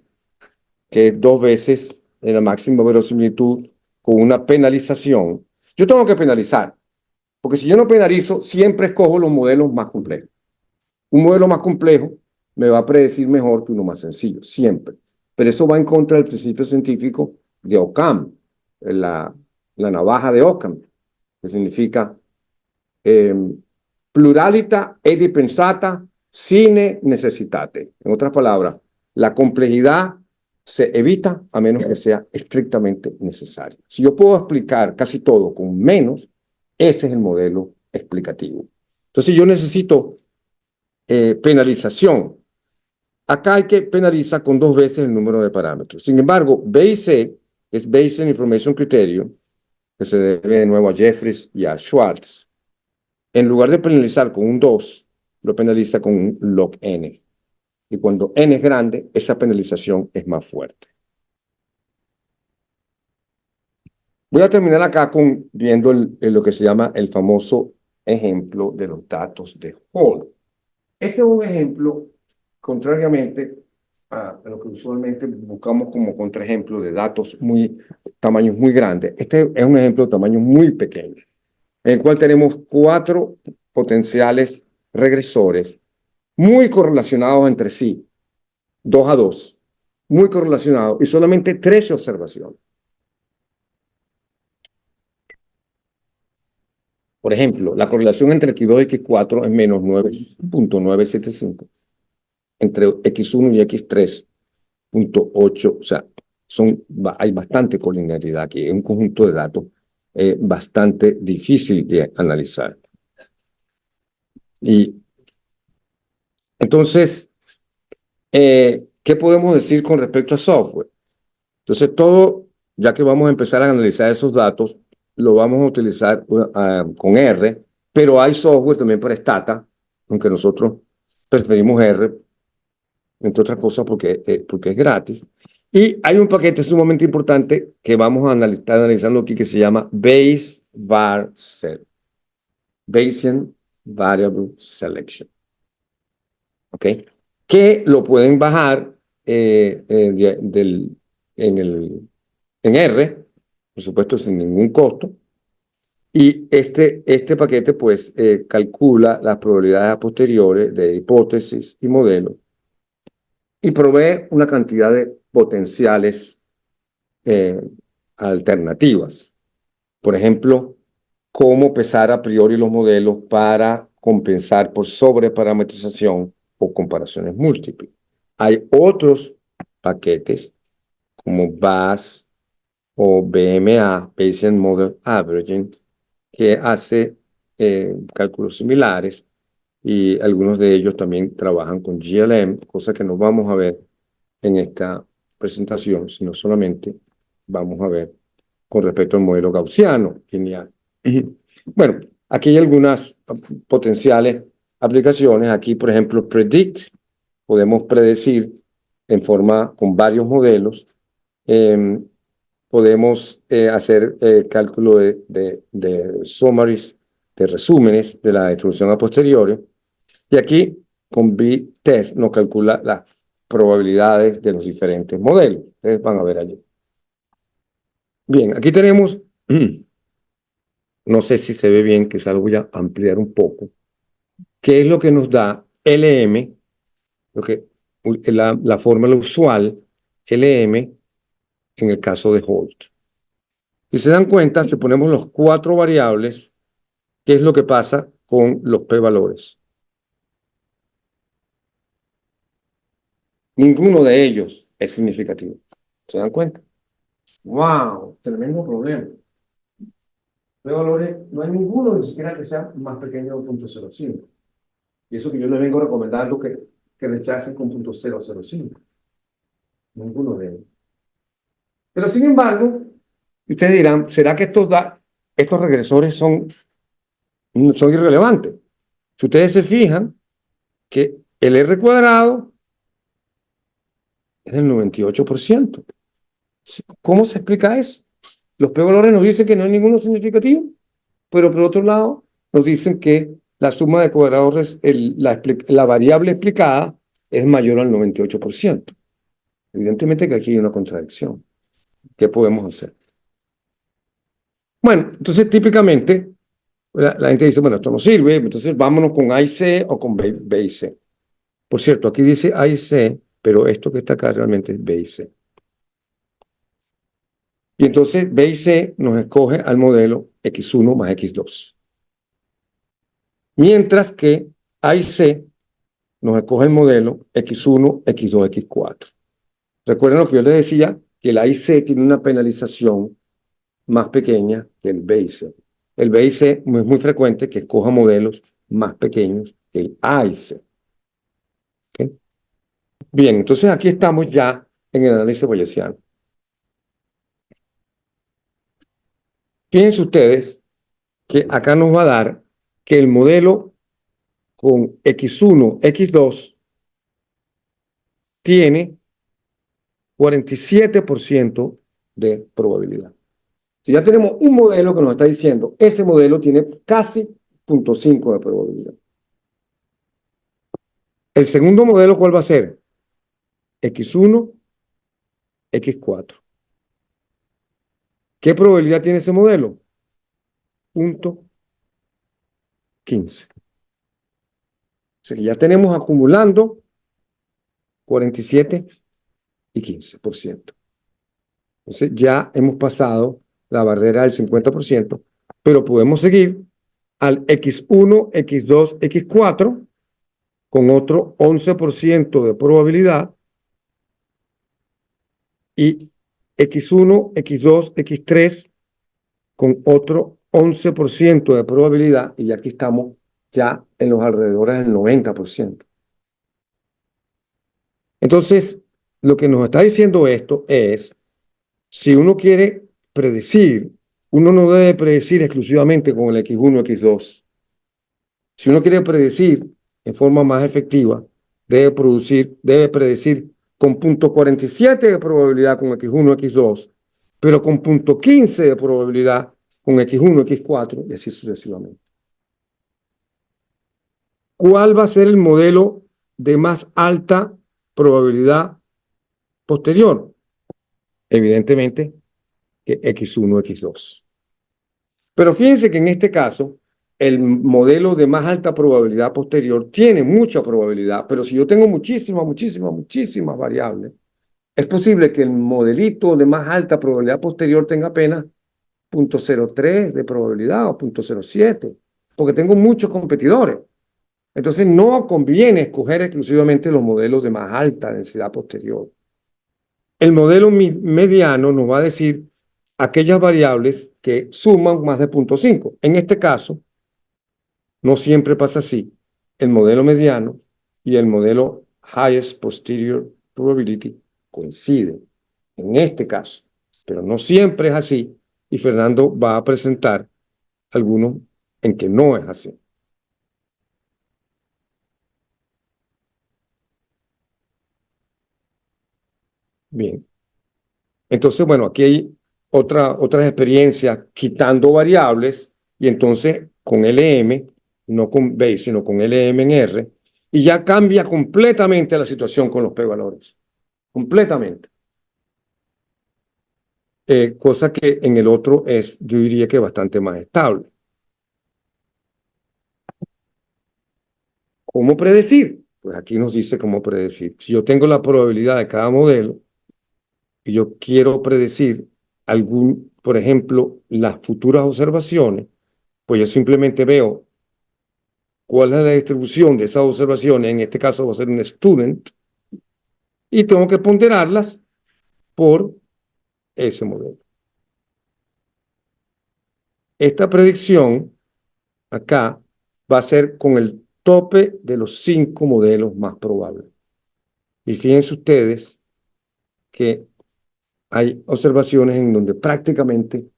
que es 2 veces en la máxima verosimilitud con una penalización. Yo tengo que penalizar, porque si yo no penalizo, siempre escojo los modelos más complejos. Un modelo más complejo me va a predecir mejor que uno más sencillo, siempre. Pero eso va en contra del principio científico de Occam, la navaja de Occam, que significa pluralita edi pensata sine necessitate. En otras palabras, la complejidad se evita a menos que sea estrictamente necesario. Si yo puedo explicar casi todo con menos, ese es el modelo explicativo. Entonces yo necesito penalización. Acá hay que penalizar con 2 veces el número de parámetros. Sin embargo, B y C, es Bayesian Information Criterion, que se debe de nuevo a Jeffries y a Schwartz. En lugar de penalizar con un 2, lo penaliza con un log n. Y cuando n es grande, esa penalización es más fuerte. Voy a terminar acá viendo lo que se llama el famoso ejemplo de los datos de Hall. Este es un ejemplo, contrariamente a lo que usualmente buscamos como contraejemplo de datos tamaños muy grandes. Este es un ejemplo de tamaño muy pequeño, en el cual tenemos 4 potenciales regresores muy correlacionados entre sí, 2 a 2, muy correlacionados, y solamente 13 observaciones. Por ejemplo, la correlación entre X2 y X4 es menos 9.975, entre X1 y X3.8, o sea, hay bastante colinealidad aquí, es un conjunto de datos bastante difícil de analizar. Y entonces, ¿qué podemos decir con respecto a software? Entonces, ya que vamos a empezar a analizar esos datos, lo vamos a utilizar con R, pero hay software también para Stata, aunque nosotros preferimos R, entre otras cosas porque es gratis. Y hay un paquete sumamente importante que vamos a estar analizando aquí que se llama Bayesian Variable Selection. ¿Ok? Que lo pueden bajar en R, por supuesto, sin ningún costo. Y este paquete, pues, calcula las probabilidades a posteriores de hipótesis y modelos y provee una cantidad de potenciales alternativas. Por ejemplo, cómo pesar a priori los modelos para compensar por sobreparametrización o comparaciones múltiples. Hay otros paquetes como BAS o BMA, Bayesian Model Averaging, que hace cálculos similares, y algunos de ellos también trabajan con GLM, cosa que no vamos a ver en esta presentación, sino solamente vamos a ver con respecto al modelo gaussiano lineal. Bueno, aquí hay algunas potenciales aplicaciones. Aquí, por ejemplo, Predict, podemos predecir con varios modelos. Podemos hacer cálculo de summaries, de resúmenes de la distribución a posteriori. Y aquí, con B-Test, nos calcula las probabilidades de los diferentes modelos. Ustedes van a ver allí. Bien, aquí tenemos, no sé si se ve bien, quizás lo voy a ampliar un poco, qué es lo que nos da LM, la fórmula usual LM en el caso de Holt. Si se dan cuenta, si ponemos los 4 variables, ¿qué es lo que pasa con los p-valores? Ninguno de ellos es significativo. ¿Se dan cuenta? ¡Wow! Tremendo problema. P-valores, no hay ninguno ni siquiera que sea más pequeño de 0.05. Y eso que yo les vengo recomendando que rechacen con 0.005. Ninguno de ellos. Pero sin embargo, ustedes dirán, ¿será que estos regresores son irrelevantes? Si ustedes se fijan que el R cuadrado es del 98%. ¿Cómo se explica eso? Los p-valores nos dicen que no hay ninguno significativo, pero por otro lado nos dicen que la suma de cuadrados, la variable explicada es mayor al 98%. Evidentemente que aquí hay una contradicción. ¿Qué podemos hacer? Bueno, entonces típicamente la gente dice, bueno, esto no sirve, entonces vámonos con A y C o con B y C. Por cierto, aquí dice A y C, pero esto que está acá realmente es B y C. Y entonces B y C nos escoge al modelo X1 más X2. Mientras que A y C nos escoge el modelo X1, X2, X4. Recuerden lo que yo les decía, que el A y C tiene una penalización más pequeña que el B y C. El B y C es muy frecuente que escoja modelos más pequeños que el A y C. Bien, entonces aquí estamos ya en el análisis bayesiano. Fíjense ustedes que acá nos va a dar que el modelo con X1, X2 tiene 47% de probabilidad. Si ya tenemos un modelo que nos está diciendo, ese modelo tiene casi 0.5 de probabilidad. El segundo modelo, ¿cuál va a ser? X1, X4. ¿Qué probabilidad tiene ese modelo? 0.15. O sea que ya tenemos acumulando 47 y 15%. Entonces ya hemos pasado la barrera del 50%, pero podemos seguir al X1, X2, X4 con otro 11% de probabilidad y X1, X2, X3 con otro 11% de probabilidad y aquí estamos ya en los alrededores del 90%. Entonces, lo que nos está diciendo esto es, si uno quiere predecir, uno no debe predecir exclusivamente con el X1, X2. Si uno quiere predecir en forma más efectiva, debe predecir con 0.47 de probabilidad con X1, X2, pero con 0.15 de probabilidad con X1, X4 y así sucesivamente. ¿Cuál va a ser el modelo de más alta probabilidad posterior? Evidentemente que X1, X2. Pero fíjense que en este caso, el modelo de más alta probabilidad posterior tiene mucha probabilidad, pero si yo tengo muchísimas variables, es posible que el modelito de más alta probabilidad posterior tenga apenas 0.03 de probabilidad o 0.07, porque tengo muchos competidores. Entonces no conviene escoger exclusivamente los modelos de más alta densidad posterior. El modelo mediano nos va a decir aquellas variables que suman más de 0.5. En este caso, no siempre pasa así. El modelo mediano y el modelo highest posterior probability coinciden en este caso, pero no siempre es así y Fernando va a presentar algunos en que no es así. Bien, entonces, bueno, aquí hay otras experiencias quitando variables y entonces con LM, no con base, sino con LM en R, y ya cambia completamente la situación con los p-valores, completamente. Cosa que en el otro es, yo diría que bastante más estable. ¿Cómo predecir? Pues aquí nos dice cómo predecir. Si yo tengo la probabilidad de cada modelo y yo quiero predecir por ejemplo, las futuras observaciones, pues yo simplemente veo cuál es la distribución de esas observaciones, en este caso va a ser un student, y tengo que ponderarlas por ese modelo. Esta predicción acá va a ser con el tope de los 5 modelos más probables. Y fíjense ustedes que hay observaciones en donde prácticamente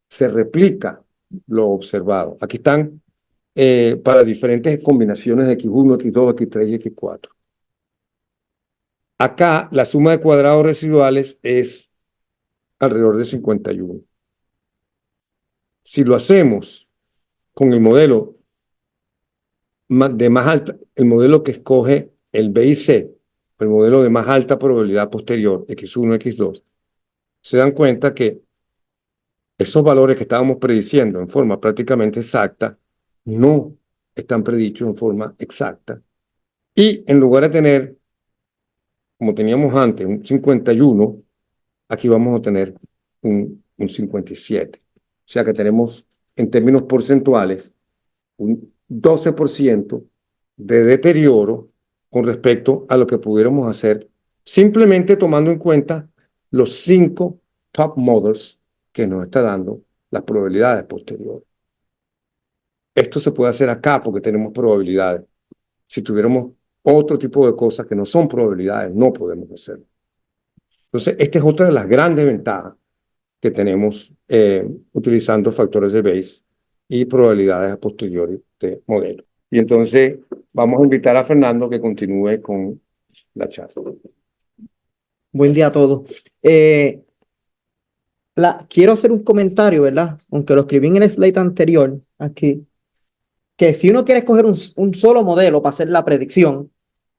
se replica lo observado. Aquí están para diferentes combinaciones de X1, X2, X3 y X4. Acá la suma de cuadrados residuales es alrededor de 51. Si lo hacemos con el modelo de más alta, el modelo que escoge el B y C, el modelo de más alta probabilidad posterior, X1, X2, se dan cuenta que esos valores que estábamos prediciendo en forma prácticamente exacta no están predichos en forma exacta. Y en lugar de tener, como teníamos antes, un 51, aquí vamos a tener un 57. O sea que tenemos, en términos porcentuales, un 12% de deterioro con respecto a lo que pudiéramos hacer simplemente tomando en cuenta los 5 top models que nos está dando las probabilidades posteriores. Esto se puede hacer acá porque tenemos probabilidades. Si tuviéramos otro tipo de cosas que no son probabilidades, no podemos hacer. Entonces, esta es otra de las grandes ventajas que tenemos utilizando factores de Bayes y probabilidades a posteriori de modelo. Y entonces vamos a invitar a Fernando que continúe con la charla. Buen día a todos. Quiero hacer un comentario, ¿verdad? Aunque lo escribí en el slide anterior, aquí, que si uno quiere escoger un solo modelo para hacer la predicción,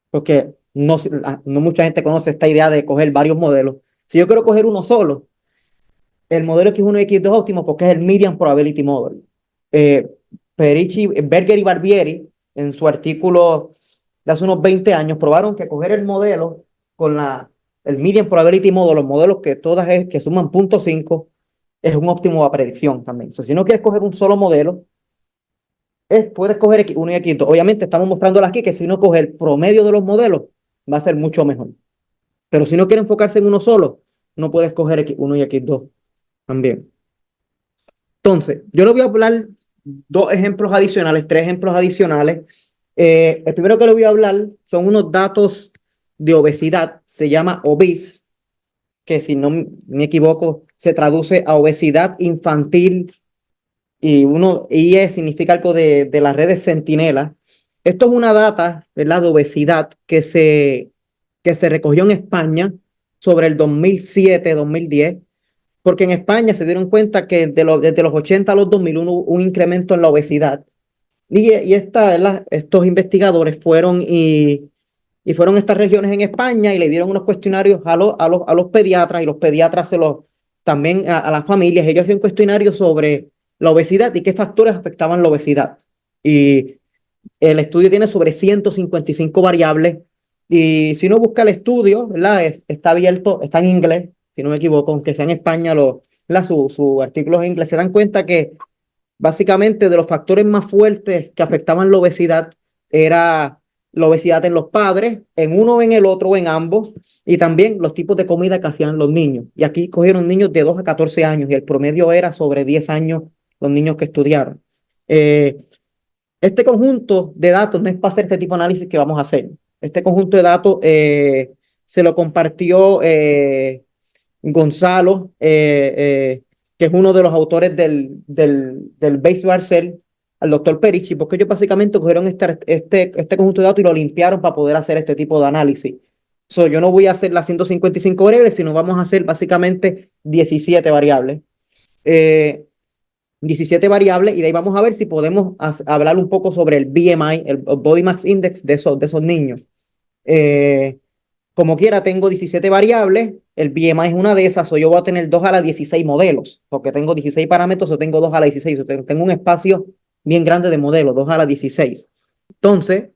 porque no mucha gente conoce esta idea de coger varios modelos, si yo quiero coger uno solo, el modelo X1 y X2 es óptimo porque es el Median Probability Model. Eh, Berger y Barbieri, en su artículo de hace unos 20 años, probaron que coger el modelo con el Median Probability Model, los modelos que todas que suman 0.5, es un óptimo a predicción también. Entonces, si no quieres coger un solo modelo, puedes coger X1 y X2. Obviamente, estamos mostrando aquí que si uno coge el promedio de los modelos, va a ser mucho mejor. Pero si no quiere enfocarse en uno solo, no puedes coger X1 y X2 también. Entonces, yo le voy a hablar tres ejemplos adicionales. El primero que le voy a hablar son unos datos de obesidad, se llama obese, que si no me equivoco, se traduce a obesidad infantil y IE significa algo de las redes Centinela. Esto es una data, ¿verdad?, de obesidad que se recogió en España sobre el 2007-2010, porque en España se dieron cuenta que desde los 80 a los 2000 hubo un incremento en la obesidad. Estos investigadores fueron a estas regiones en España y le dieron unos cuestionarios a los pediatras, y los pediatras también a las familias. Ellos hacían cuestionarios sobre la obesidad y qué factores afectaban la obesidad. Y el estudio tiene sobre 155 variables. Y si uno busca el estudio, ¿verdad? Está abierto, está en inglés, si no me equivoco, aunque sea en España, su artículo en inglés, se dan cuenta que básicamente de los factores más fuertes que afectaban la obesidad era la obesidad en los padres, en uno o en el otro o en ambos, y también los tipos de comida que hacían los niños. Y aquí cogieron niños de 2 a 14 años y el promedio era sobre 10 años los niños que estudiaron. Este conjunto de datos no es para hacer este tipo de análisis que vamos a hacer. Este conjunto de datos se lo compartió Gonzalo, que es uno de los autores del Bayes Barcel, al doctor Perichi, porque ellos básicamente cogieron este conjunto de datos y lo limpiaron para poder hacer este tipo de análisis. Yo no voy a hacer las 155 variables, sino vamos a hacer básicamente 17 variables. 17 variables, y de ahí vamos a ver si podemos hablar un poco sobre el BMI, el Body Mass Index de esos niños. Como quiera, tengo 17 variables, el BMI es una de esas, yo voy a tener 2 a la 16 modelos, porque tengo 16 parámetros, o tengo 2 a la 16, tengo un espacio bien grande de modelos, 2 a la 16. Entonces,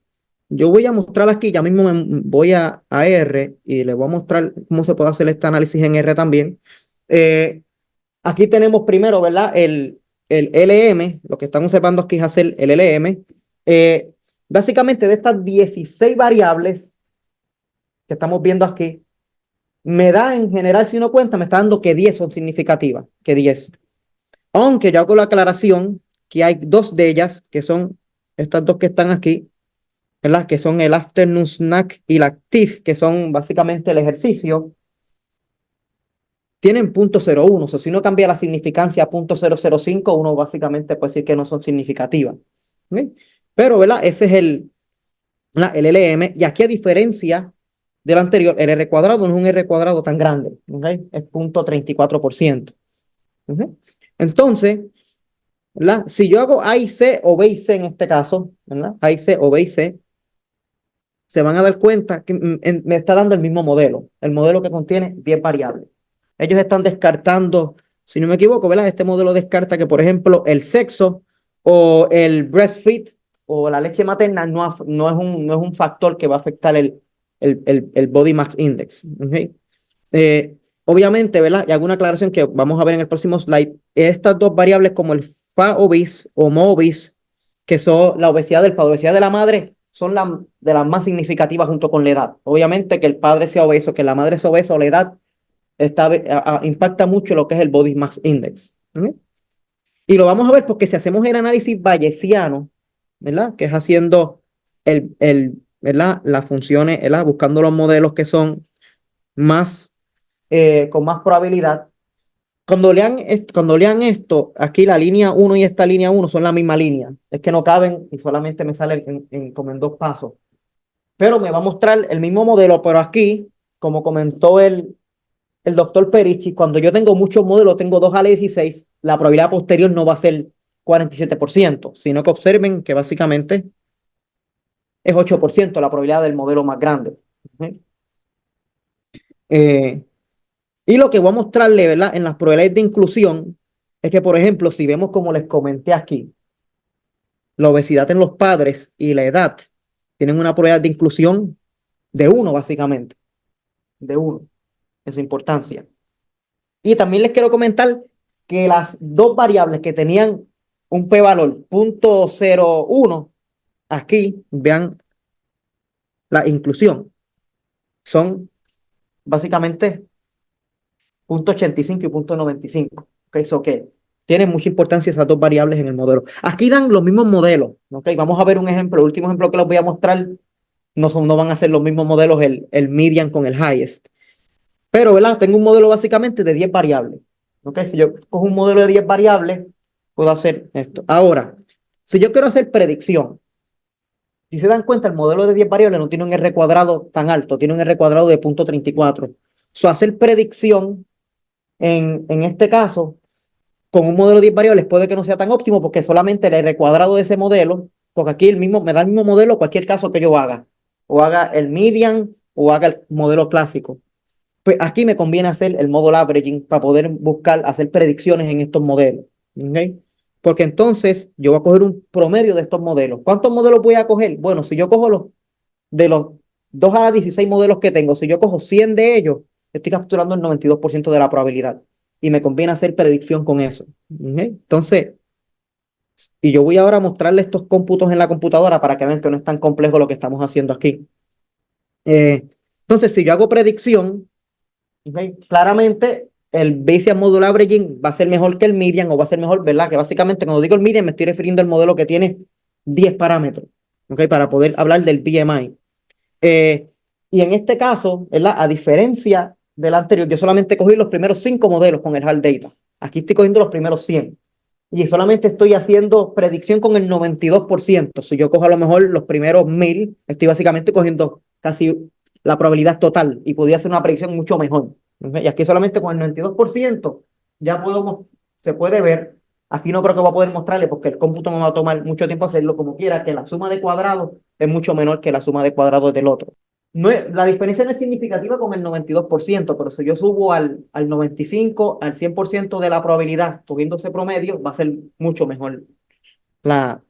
yo voy a mostrar aquí, ya mismo voy a R y les voy a mostrar cómo se puede hacer este análisis en R también. Aquí tenemos primero, ¿verdad? El LM, lo que están observando aquí es hacer el LM. Básicamente de estas 16 variables que estamos viendo aquí, me da en general, si uno cuenta, me está dando que 10 son significativas, que 10. Aunque yo hago la aclaración que hay 2 de ellas, que son estas 2 que están aquí, ¿verdad? Que son el afternoon snack y la active, que son básicamente el ejercicio, tienen 0.01. O sea, si uno cambia la significancia a 0.005, uno básicamente puede decir que no son significativas. ¿Sí? Pero, ¿verdad? Ese es el LM. Y aquí, a diferencia del anterior, el R cuadrado no es un R cuadrado tan grande. ¿Okay? Es 0.34%. ¿Okay? Entonces, ¿verdad? Si yo hago A y C o B y C en este caso, ¿verdad? A y C o B y C, se van a dar cuenta que me está dando el mismo modelo, el modelo que contiene 10 variables. Ellos están descartando, si no me equivoco, ¿verdad? Este modelo descarta que, por ejemplo, el sexo o el breastfeed o la leche materna no es un factor que va a afectar el Body Mass Index. ¿Okay? Obviamente, ¿verdad? Y alguna aclaración que vamos a ver en el próximo slide. Estas 2 variables como el FA-obese o MOBIS, que son la obesidad del padre, obesidad de la madre, son de las más significativas junto con la edad. Obviamente que el padre sea obeso, que la madre sea obesa, o la edad impacta mucho lo que es el Body Mass Index. ¿Sí? Y lo vamos a ver porque si hacemos el análisis bayesiano, ¿verdad? Que es haciendo el ¿verdad? Las funciones, ¿verdad? Buscando los modelos que son más, con más probabilidad. Cuando lean esto, aquí la línea 1 y esta línea 1 son la misma línea. Es que no caben y solamente me sale como en dos pasos. Pero me va a mostrar el mismo modelo, pero aquí, como comentó el doctor Perichi, cuando yo tengo muchos modelos, tengo 2 a la 16, la probabilidad posterior no va a ser 47%, sino que observen que básicamente es 8% la probabilidad del modelo más grande. ¿Sí? Y lo que voy a mostrarle, ¿verdad? En las probabilidades de inclusión es que, por ejemplo, si vemos como les comenté aquí, la obesidad en los padres y la edad tienen una probabilidad de inclusión de 1, básicamente, de 1 en su importancia. Y también les quiero comentar que las dos variables que tenían un p-valor 0.01, aquí vean la inclusión, son básicamente 0.85 y 0.95. ¿Ok? Eso que tienen mucha importancia esas dos variables en el modelo. Aquí dan los mismos modelos. ¿Ok? Vamos a ver un ejemplo. El último ejemplo que les voy a mostrar no van a ser los mismos modelos, el median con el highest. Pero, ¿verdad? Tengo un modelo básicamente de 10 variables. ¿Ok? Si yo cojo un modelo de 10 variables, puedo hacer esto. Ahora, si yo quiero hacer predicción, si se dan cuenta, el modelo de 10 variables no tiene un R cuadrado tan alto, tiene un R cuadrado de 0.34. So, hacer predicción en este caso, con un modelo de 10 variables puede que no sea tan óptimo porque solamente el R cuadrado de ese modelo, porque aquí me da el mismo modelo cualquier caso que yo haga, o haga el median o haga el modelo clásico. Pues aquí me conviene hacer el módulo averaging para poder buscar, hacer predicciones en estos modelos. ¿Okay? Porque entonces yo voy a coger un promedio de estos modelos. ¿Cuántos modelos voy a coger? Bueno, si yo cojo de los 2 a la 16 modelos que tengo, si yo cojo 100 de ellos, estoy capturando el 92% de la probabilidad. Y me conviene hacer predicción con eso. ¿Okay? Entonces, y yo voy ahora a mostrarle estos cómputos en la computadora para que vean que no es tan complejo lo que estamos haciendo aquí. Entonces, si yo hago predicción, okay, claramente el Bayesian Model Averaging va a ser mejor que el median o va a ser mejor, ¿verdad? Que básicamente cuando digo el median me estoy refiriendo al modelo que tiene 10 parámetros, okay, para poder hablar del BMI. Y en este caso, ¿verdad? A diferencia del anterior, yo solamente cogí los primeros 5 modelos con el hard data. Aquí estoy cogiendo los primeros 100. Y solamente estoy haciendo predicción con el 92%. Si yo cojo a lo mejor los primeros 1000, estoy básicamente cogiendo casi la probabilidad total y podría hacer una predicción mucho mejor. ¿Okay? Y aquí solamente con el 92% ya se puede ver. Aquí no creo que voy a poder mostrarle porque el cómputo me va a tomar mucho tiempo hacerlo como quiera, que la suma de cuadrados es mucho menor que la suma de cuadrados del otro. La diferencia no es significativa con el 92%, pero si yo subo al 95, al 100% de la probabilidad, cogiendo ese promedio, va a ser mucho mejor la,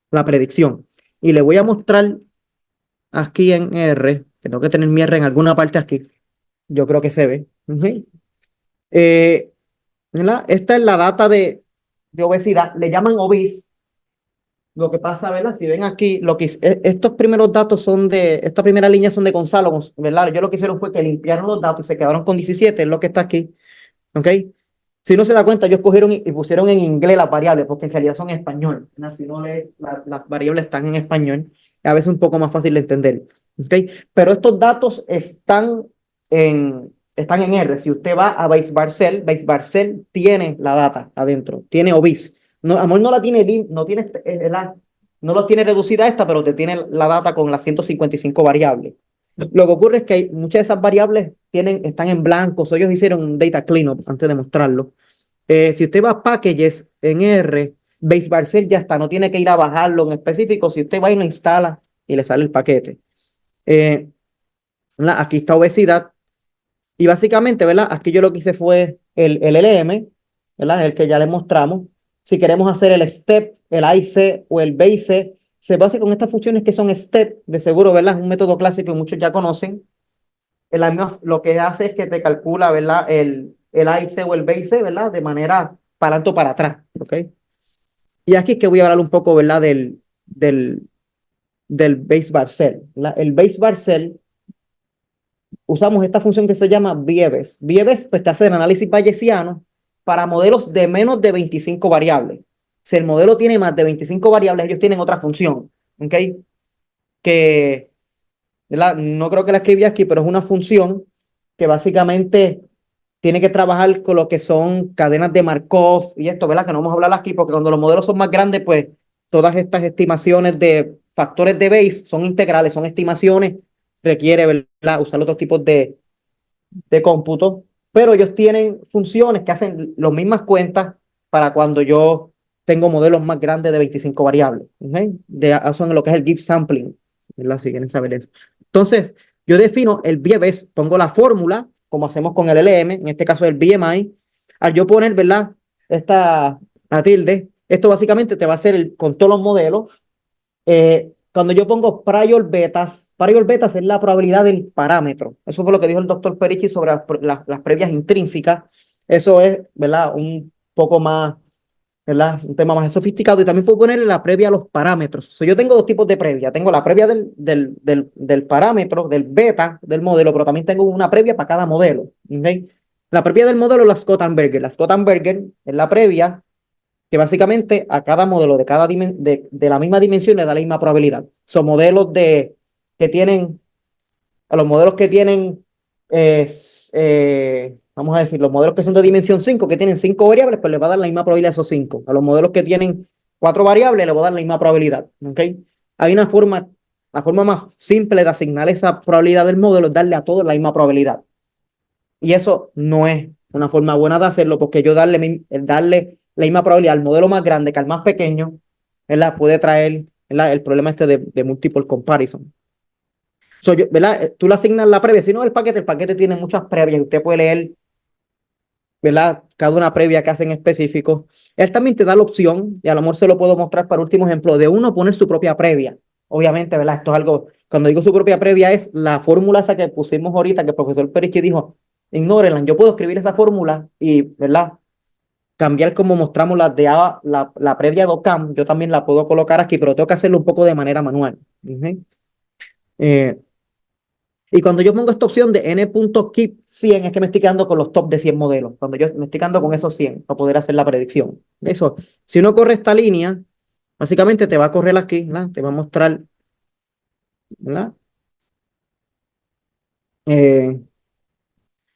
la predicción. Y le voy a mostrar aquí en R, que tengo que tener mi R en alguna parte aquí, yo creo que se ve. Uh-huh. Esta es la data de obesidad, le llaman obese. Lo que pasa, ¿verdad? Si ven aquí, estos primeros datos esta primera línea son de Gonzalo, ¿verdad? Yo lo que hicieron fue que limpiaron los datos y se quedaron con 17, es lo que está aquí, ¿ok? Si no se da cuenta, ellos cogieron y pusieron en inglés las variables, porque en realidad son en español, ¿no? Si no lees, las variables están en español, a veces un poco más fácil de entender, ¿ok? Pero estos datos están en R. Si usted va a Base Barcel tiene la data adentro, tiene OBIS. No, amor, no la tiene, no los tiene reducida esta, pero te tiene la data con las 155 variables. Lo que ocurre es que muchas de esas variables están en blanco, so ellos hicieron un data cleanup antes de mostrarlo. Si usted va a packages en R, Base Barcel ya está, no tiene que ir a bajarlo en específico. Si usted va y lo instala y le sale el paquete. Aquí está obesidad. Y básicamente, ¿verdad? Aquí yo lo que hice fue el LLM, ¿verdad? El que ya le mostramos. Si queremos hacer el step, el IC o el base, se basa con estas funciones que son step, de seguro, ¿verdad? Es un método clásico que muchos ya conocen. Lo que hace es que te calcula, ¿verdad? El IC o el base, ¿verdad? De manera para adelante o para atrás, ¿ok? Y aquí es que voy a hablar un poco, ¿verdad? Del base Barcel. El base Barcel usamos esta función que se llama Bieves. Bieves pues, te hace el análisis bayesiano para modelos de menos de 25 variables. Si el modelo tiene más de 25 variables, ellos tienen otra función, ¿ok? Que ¿verdad? No creo que la escribí aquí, pero es una función que básicamente tiene que trabajar con lo que son cadenas de Markov y esto, ¿verdad? Que no vamos a hablar aquí porque cuando los modelos son más grandes, pues todas estas estimaciones de factores de Bayes son integrales, son estimaciones, requiere, ¿verdad? Usar otros tipos de cómputo, pero ellos tienen funciones que hacen las mismas cuentas para cuando yo tengo modelos más grandes de 25 variables. ¿Okay? Son lo que es el give sampling, ¿verdad? Si quieren saber eso. Entonces, yo defino el BMS, pongo la fórmula, como hacemos con el LM, en este caso el BMI, al yo poner, ¿verdad? La tilde, esto básicamente te va a hacer con todos los modelos. Cuando yo pongo prior betas es la probabilidad del parámetro. Eso fue lo que dijo el doctor Perichi sobre las previas intrínsecas. Eso es, ¿verdad? Un poco más, ¿verdad? Un tema más sofisticado. Y también puedo ponerle la previa a los parámetros. Yo tengo dos tipos de previa. Tengo la previa del parámetro, del beta del modelo, pero también tengo una previa para cada modelo. ¿Okay? La previa del modelo es la Scott-Amberger. La Scott-Amberger es la previa que básicamente a cada modelo de la misma dimensión le da la misma probabilidad. Son modelos que tienen, a los modelos que tienen, vamos a decir, los modelos que son de dimensión 5 que tienen 5 variables, pues le va a dar la misma probabilidad a esos 5. A los modelos que tienen 4 variables, le va a dar la misma probabilidad. ¿Okay? Hay una forma, la forma más simple de asignar esa probabilidad del modelo es darle a todos la misma probabilidad. Y eso no es una forma buena de hacerlo, porque yo darle la misma probabilidad al modelo más grande que al más pequeño, ¿verdad? Puede traer, ¿verdad? El problema este de multiple comparison. ¿Verdad? Tú le asignas la previa, si no el paquete tiene muchas previas y usted puede leer, ¿verdad? Cada una previa que hace en específico. Él también te da la opción, y a lo mejor se lo puedo mostrar para último ejemplo, de uno poner su propia previa. Obviamente, ¿verdad? Esto es algo, cuando digo su propia previa es la fórmula esa que pusimos ahorita, que el profesor Perichi dijo, ignórenla, yo puedo escribir esa fórmula y, ¿verdad? Cambiar como mostramos la previa de Ockham, yo también la puedo colocar aquí, pero tengo que hacerlo un poco de manera manual. Uh y cuando yo pongo esta opción de n.keep 100, es que me estoy quedando con los top de 100 modelos. Cuando yo me estoy quedando con esos 100 para poder hacer la predicción. Eso, si uno corre esta línea, básicamente te va a correr aquí, ¿verdad? Te va a mostrar, ¿verdad? Eh,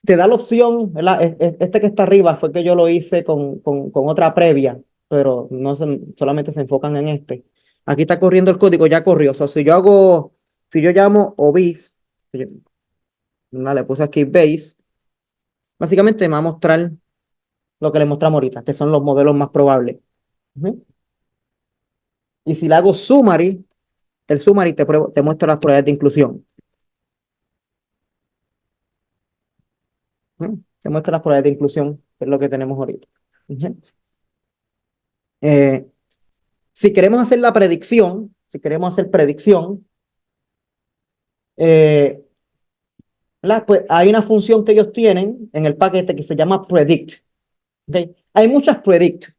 Te da la opción, ¿verdad? Este que está arriba fue que yo lo hice con otra previa, pero no solamente se enfocan en este. Aquí está corriendo el código, ya corrió. O sea, si yo llamo obis, le puse aquí base, básicamente me va a mostrar lo que le mostramos ahorita, que son los modelos más probables. Y si le hago summary, el summary te muestra las probabilidades de inclusión. Te muestra las probabilidades de inclusión, que es lo que tenemos ahorita. Eh, si queremos hacer la predicción, si queremos hacer predicción, eh, pues hay una función que ellos tienen en el paquete que se llama predict. ¿Okay? Hay muchas predict.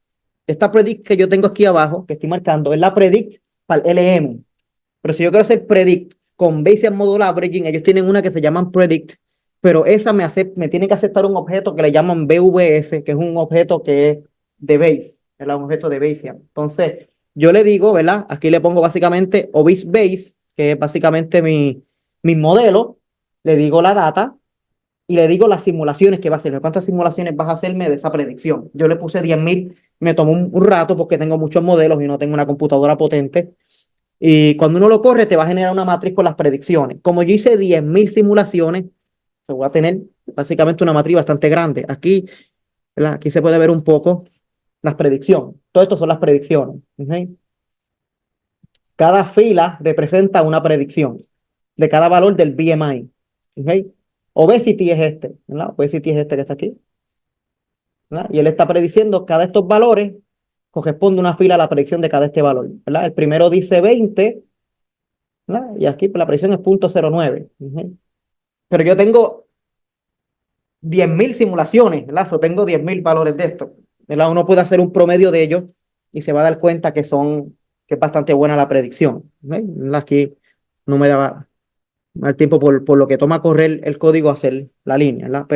Esta predict que yo tengo aquí abajo, que estoy marcando, es la predict para el LM. Pero si yo quiero hacer predict con Bayesian Model Averaging, ellos tienen una que se llama predict, pero esa me tiene que aceptar un objeto que le llaman BVS, que es un objeto que es de Bayes, es un objeto de Bayesian. Entonces, yo le digo, ¿verdad? Aquí le pongo básicamente obis Bayes, que es básicamente mi modelo, le digo la data y le digo las simulaciones que va a hacerme. ¿Cuántas simulaciones vas a hacerme de esa predicción? Yo le puse 10.000, me tomó un rato porque tengo muchos modelos y no tengo una computadora potente. Y cuando uno lo corre, te va a generar una matriz con las predicciones. Como yo hice 10.000 simulaciones, se va a tener básicamente una matriz bastante grande. Aquí, ¿verdad? Aquí se puede ver un poco las predicciones. Todo esto son las predicciones. ¿Okay? Cada fila representa una predicción de cada valor del BMI. ¿Okay? Obesity es este, ¿verdad? Obesity es este que está aquí. ¿Verdad? Y él está prediciendo cada de estos valores corresponde una fila a la predicción de cada este valor. ¿Verdad? El primero dice 20, ¿verdad? Y aquí la predicción es 0.09. ¿Okay? Pero yo tengo 10.000 simulaciones, ¿verdad? So, tengo 10.000 valores de esto. ¿Verdad? Uno puede hacer un promedio de ellos y se va a dar cuenta que es bastante buena la predicción. ¿Verdad? Aquí no me daba el tiempo por lo que toma correr el código hacer la línea, ¿verdad?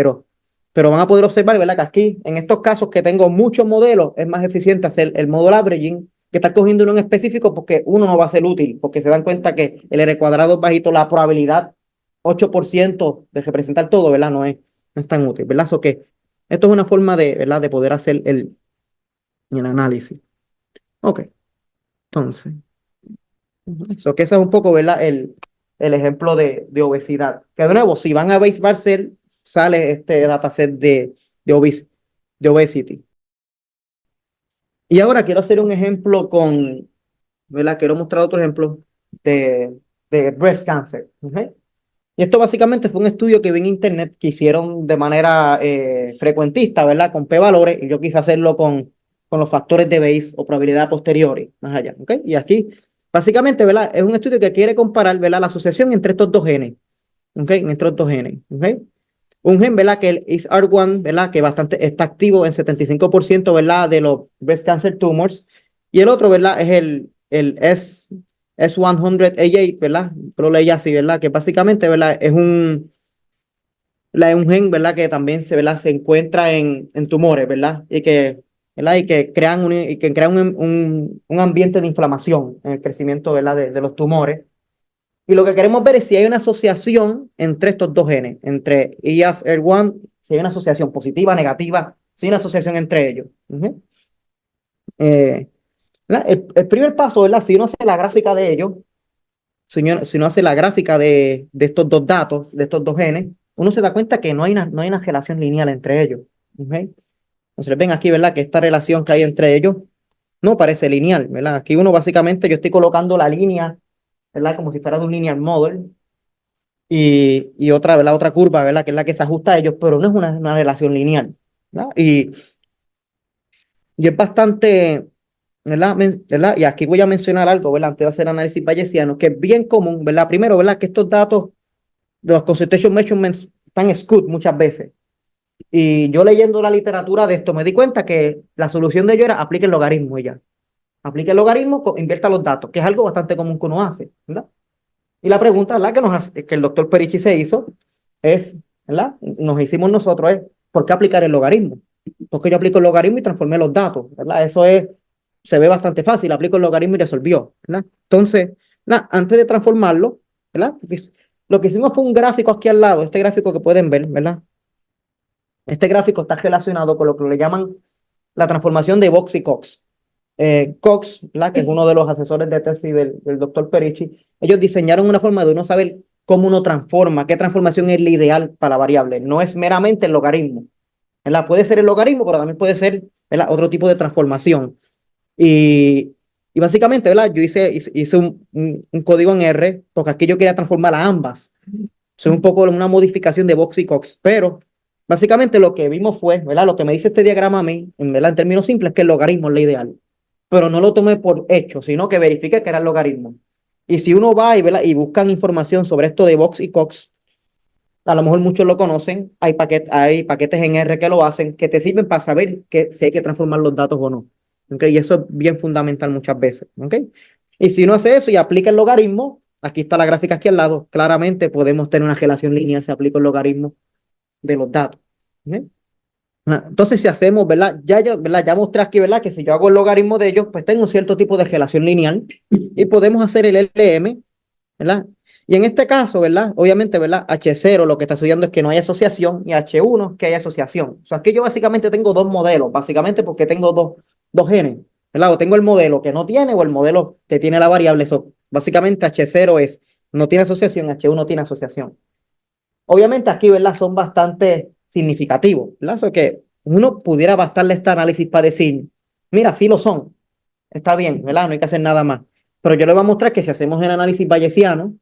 Pero van a poder observar, ¿verdad? Que aquí, en estos casos que tengo muchos modelos, es más eficiente hacer el model averaging que estar cogiendo uno en específico porque uno no va a ser útil, porque se dan cuenta que el R cuadrado es bajito, la probabilidad 8% de representar todo, ¿verdad? No es tan útil, ¿verdad? So que esto es una forma de, ¿verdad? De poder hacer el análisis. Ok, entonces, so que ese es un poco, ¿verdad? El ejemplo de obesidad. Que de nuevo, si van a Base Barcel, sale este dataset de obesity. Y ahora quiero hacer un ejemplo con, ¿verdad? Quiero mostrar otro ejemplo de, de breast cancer. ¿Ok? Y esto básicamente fue un estudio que vi en internet que hicieron de manera frecuentista, ¿verdad? Con p-valores, y yo quise hacerlo con los factores de Bayes o probabilidad a posteriori, más allá, ¿ok? Y aquí, básicamente, ¿verdad? Es un estudio que quiere comparar, ¿verdad? La asociación entre estos dos genes, ¿ok? Entre estos dos genes, ¿ok? Un gen, ¿verdad? Que el ISR1, ¿verdad? Que bastante está activo en 75%, ¿verdad? De los breast cancer tumors. Y el otro, ¿verdad? Es el S100A8, ¿verdad? Pero leí así, ¿verdad? Que básicamente, ¿verdad? Es un gen, ¿verdad? Que también ¿verdad? Se encuentra en tumores, ¿verdad? ¿Verdad? Y que crean un ambiente de inflamación en el crecimiento, ¿verdad? De los tumores. Y lo que queremos ver es si hay una asociación entre estos dos genes, entre ESR1, si hay una asociación positiva, negativa, si hay una asociación entre ellos. Uh-huh. El primer paso, ¿verdad? Si uno hace la gráfica de ellos, si uno hace la gráfica de estos dos datos, de estos dos genes, uno se da cuenta que no hay una relación lineal entre ellos. ¿Okay? Entonces ven aquí, ¿verdad? Que esta relación que hay entre ellos no parece lineal, ¿verdad? Aquí uno básicamente, yo estoy colocando la línea, ¿verdad? Como si fuera de un linear model y otra, ¿verdad? Otra curva, ¿verdad? Que es la que se ajusta a ellos, pero no es una relación lineal, ¿verdad? Y es bastante, ¿verdad? Y aquí voy a mencionar algo, ¿verdad? Antes de hacer análisis bayesiano, que es bien común, ¿verdad? Primero, ¿verdad? Que estos datos de los concentration measurements están skewed muchas veces. Y yo leyendo la literatura de esto me di cuenta que la solución de ello era aplique el logaritmo y ya. Aplique el logaritmo, invierta los datos, que es algo bastante común que uno hace, ¿verdad? Y la pregunta, ¿verdad? Que el doctor Perichi se hizo es, ¿verdad? Nos hicimos nosotros es, ¿por qué aplicar el logaritmo? Porque yo aplico el logaritmo y transformé los datos, ¿verdad? Se ve bastante fácil, aplico el logaritmo y resolvió, ¿verdad? Entonces, antes de transformarlo, ¿verdad? Lo que hicimos fue un gráfico aquí al lado, este gráfico que pueden ver, ¿verdad? Este gráfico está relacionado con lo que le llaman la transformación de Box y Cox. Cox, ¿verdad? Que es uno de los asesores de tesis del doctor Perichi, ellos diseñaron una forma de uno saber cómo uno transforma, qué transformación es la ideal para la variable. No es meramente el logaritmo, ¿verdad? Puede ser el logaritmo, pero también puede ser, ¿verdad? Otro tipo de transformación. Y básicamente, ¿verdad? Yo hice un código en R, porque aquí yo quería transformar a ambas. Es un poco una modificación de Box y Cox, pero básicamente lo que vimos fue, ¿verdad? Lo que me dice este diagrama a mí, ¿verdad? En términos simples, que el logaritmo es la ideal, pero no lo tomé por hecho, sino que verifique que era el logaritmo. Y si uno va ¿verdad? Y buscan información sobre esto de Box y Cox, a lo mejor muchos lo conocen, hay paquetes en R que lo hacen, que te sirven para saber si hay que transformar los datos o no. ¿Okay? Y eso es bien fundamental muchas veces. ¿Okay? Y si uno hace eso y aplica el logaritmo, aquí está la gráfica aquí al lado, claramente podemos tener una relación lineal si aplico el logaritmo de los datos. ¿Okay? Entonces, si hacemos, ¿verdad? ¿Verdad? Ya mostré aquí, ¿verdad? Que si yo hago el logaritmo de ellos, pues tengo un cierto tipo de relación lineal y podemos hacer el LM, ¿verdad? Y en este caso, ¿verdad? Obviamente, ¿verdad? H0 lo que está estudiando es que no hay asociación y H1 que hay asociación. O sea, aquí yo básicamente tengo dos modelos, básicamente porque tengo dos genes, ¿verdad? O tengo el modelo que no tiene o el modelo que tiene la variable. Eso, básicamente H0 no tiene asociación, H1 tiene asociación. Obviamente aquí, ¿verdad? Son bastante significativos, ¿verdad? Eso que uno pudiera bastarle este análisis para decir, mira, sí lo son, está bien, ¿verdad? No hay que hacer nada más. Pero yo le voy a mostrar que si hacemos el análisis bayesiano,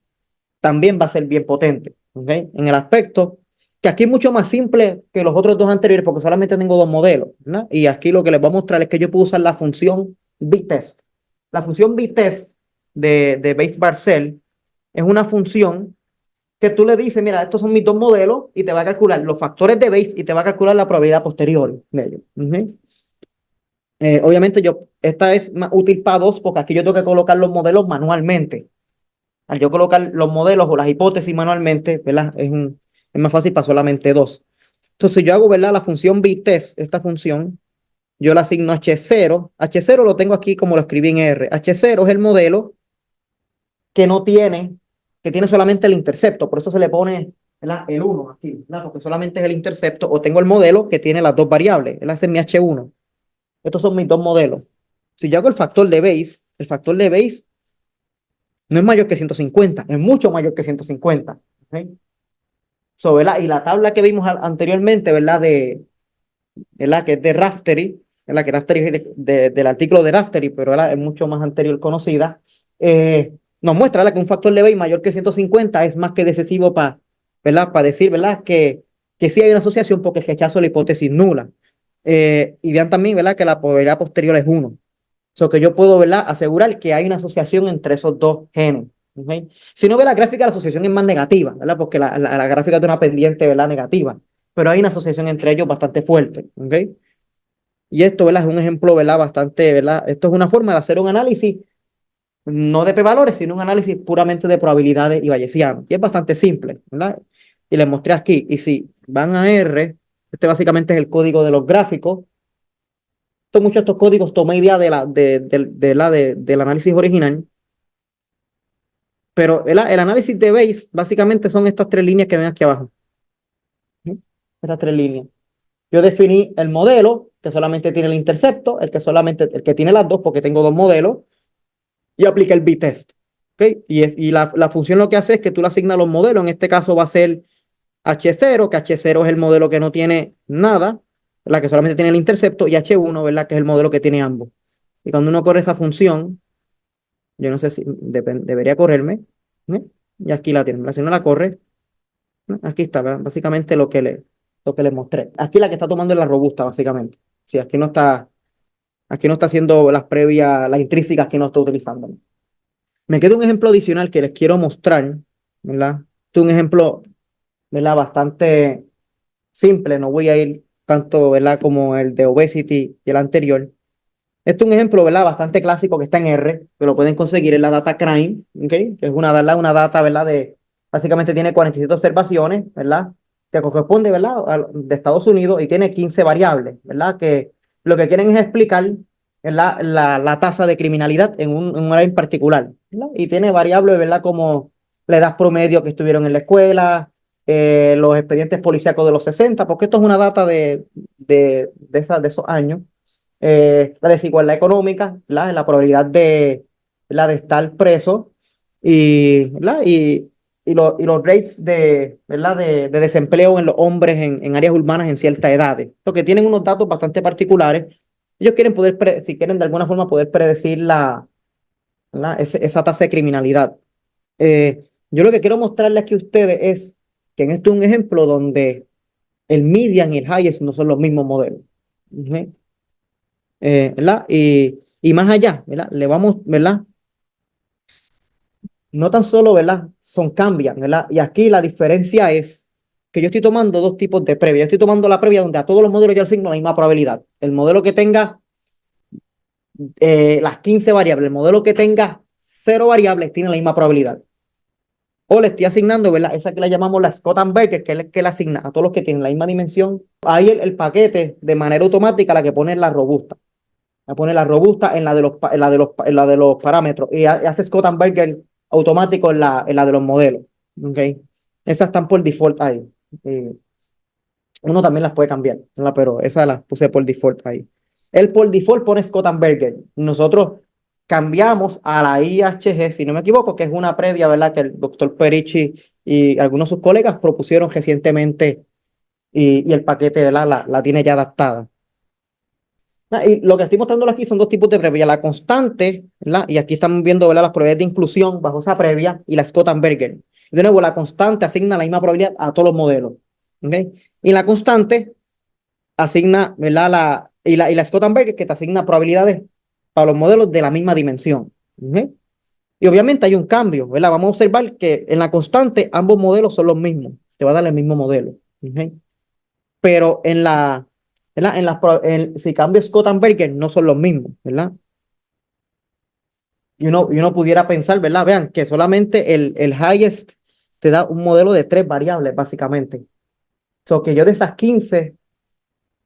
también va a ser bien potente, ¿ok? En el aspecto que aquí es mucho más simple que los otros dos anteriores porque solamente tengo dos modelos, ¿no? Y aquí lo que les voy a mostrar es que yo puedo usar la función b-test. La función b-test de Bayes Barcel es una función que tú le dices, mira, estos son mis dos modelos y te va a calcular los factores de Bayes y te va a calcular la probabilidad posterior de ellos. Obviamente esta es más útil para dos porque aquí yo tengo que colocar los modelos manualmente. Al yo colocar los modelos o las hipótesis manualmente, ¿verdad? Es más fácil para solamente dos. Entonces yo hago, ¿verdad? La función b-test, esta función, yo le asigno H0. H0 lo tengo aquí como lo escribí en R. H0 es el modelo que no tiene, que tiene solamente el intercepto, por eso se le pone, ¿verdad?, el 1 aquí, ¿verdad?, porque solamente es el intercepto, o tengo el modelo que tiene las dos variables, ese es mi H1. Estos son mis dos modelos. Si yo hago el factor de Bayes no es mayor que 150, es mucho mayor que 150. ¿Okay? So, ¿verdad? Y la tabla que vimos anteriormente, ¿verdad?, ¿verdad?, que es de Raftery, ¿verdad?, que Raftery es del artículo de Raftery, pero ¿verdad?, es mucho más anterior conocida, nos muestra, ¿verdad?, que un factor de Bayes mayor que 150 es más que decisivo para, ¿verdad?, para decir, ¿verdad?, que sí hay una asociación porque rechazo la hipótesis nula. Y vean también, ¿verdad?, que la probabilidad posterior es 1. So que yo puedo, ¿verdad?, asegurar que hay una asociación entre esos dos genes. ¿Okay? Si no ve la gráfica, la asociación es más negativa, ¿verdad? Porque la gráfica tiene una pendiente, ¿verdad?, negativa. Pero hay una asociación entre ellos bastante fuerte. ¿Okay? Y esto, ¿verdad?, es un ejemplo, ¿verdad?, bastante, ¿verdad? Esto es una forma de hacer un análisis, no de p-valores, sino un análisis puramente de probabilidades y bayesiano. Y es bastante simple, ¿verdad? Y les mostré aquí. Y si van a R, este básicamente es el código de los gráficos. Muchos de estos códigos tomé idea del análisis original, pero el análisis de Bayes básicamente son estas tres líneas que ven aquí abajo. ¿Sí? Estas tres líneas. Yo definí el modelo que solamente tiene el intercepto, el que tiene las dos, porque tengo dos modelos, y apliqué el b-test. ¿Okay? Y la función lo que hace es que tú le asignas los modelos. En este caso va a ser H0, que H0 es el modelo que no tiene nada, la que solamente tiene el intercepto, y H1, ¿verdad?, que es el modelo que tiene ambos. Y cuando uno corre esa función, yo no sé si debería correrme, ¿eh? Y aquí la tienen. Si no la corre, ¿no? Aquí está, ¿verdad?, básicamente lo que le mostré. Aquí la que está tomando es la robusta, básicamente. Sí, aquí no está haciendo las previas, las intrínsecas que no está utilizando. Me queda un ejemplo adicional que les quiero mostrar, ¿verdad? Este es un ejemplo, ¿verdad?, bastante simple. No voy a ir tanto, ¿verdad?, como el de obesity y el anterior. Este es un ejemplo, ¿verdad?, bastante clásico que está en R, que lo pueden conseguir en la data crime, ¿okay? Que es una data, ¿verdad?, básicamente tiene 47 observaciones, ¿verdad?, que corresponde, ¿verdad?, de Estados Unidos, y tiene 15 variables, ¿verdad?, que lo que quieren es explicar, ¿verdad?, la tasa de criminalidad en un área en particular, ¿verdad? Y tiene variables, ¿verdad?, como la edad promedio que estuvieron en la escuela, los expedientes policíacos de los 60, porque esto es una data de esos años, la desigualdad económica, la probabilidad de estar preso y, y los rates de desempleo en los hombres en áreas urbanas en ciertas edades. Porque tienen unos datos bastante particulares. Ellos quieren si quieren de alguna forma poder predecir esa tasa de criminalidad. Yo lo que quiero mostrarles aquí a ustedes es que en esto es un ejemplo donde el median y el highest no son los mismos modelos. ¿Sí? ¿Verdad? Y más allá, ¿verdad? Le vamos, ¿verdad? No tan solo, ¿verdad?, cambian, ¿verdad? Y aquí la diferencia es que yo estoy tomando dos tipos de previa. Yo estoy tomando la previa donde a todos los modelos yo le asigno la misma probabilidad. El modelo que tenga las 15 variables, el modelo que tenga 0 variables tiene la misma probabilidad. O le estoy asignando, ¿verdad?, esa que la llamamos la Scott-Berger, que es la que le asigna a todos los que tienen la misma dimensión. Ahí el paquete de manera automática la que pone la robusta. A poner la robusta en la de los parámetros y hace Scott and Berger automático en la de los modelos. ¿Okay? Esas están por default ahí. Eh, Uno también las puede cambiar, ¿verdad? Pero esas las puse por default ahí. El por default pone Scott and Berger. Nosotros cambiamos a la IHG, si no me equivoco, que es una previa, ¿verdad?, que el doctor Perici y algunos de sus colegas propusieron recientemente, y el paquete, ¿verdad?, la tiene ya adaptada. Y lo que estoy mostrando aquí son dos tipos de previa, la constante, ¿verdad? Y aquí estamos viendo, ¿verdad?, las probabilidades de inclusión bajo esa previa y la Scott-Berger. De nuevo, la constante asigna la misma probabilidad a todos los modelos. ¿Okay? Y la constante asigna, ¿verdad?, y la Scott-Berger que te asigna probabilidades para los modelos de la misma dimensión. ¿Okay? Y obviamente hay un cambio, ¿verdad? Vamos a observar que en la constante ambos modelos son los mismos, te va a dar el mismo modelo. ¿Okay? Pero si cambio Scott and Berger no son los mismos, ¿verdad? Y uno pudiera pensar, ¿verdad? Vean que solamente el highest te da un modelo de 3 variables, básicamente. So que yo de esas 15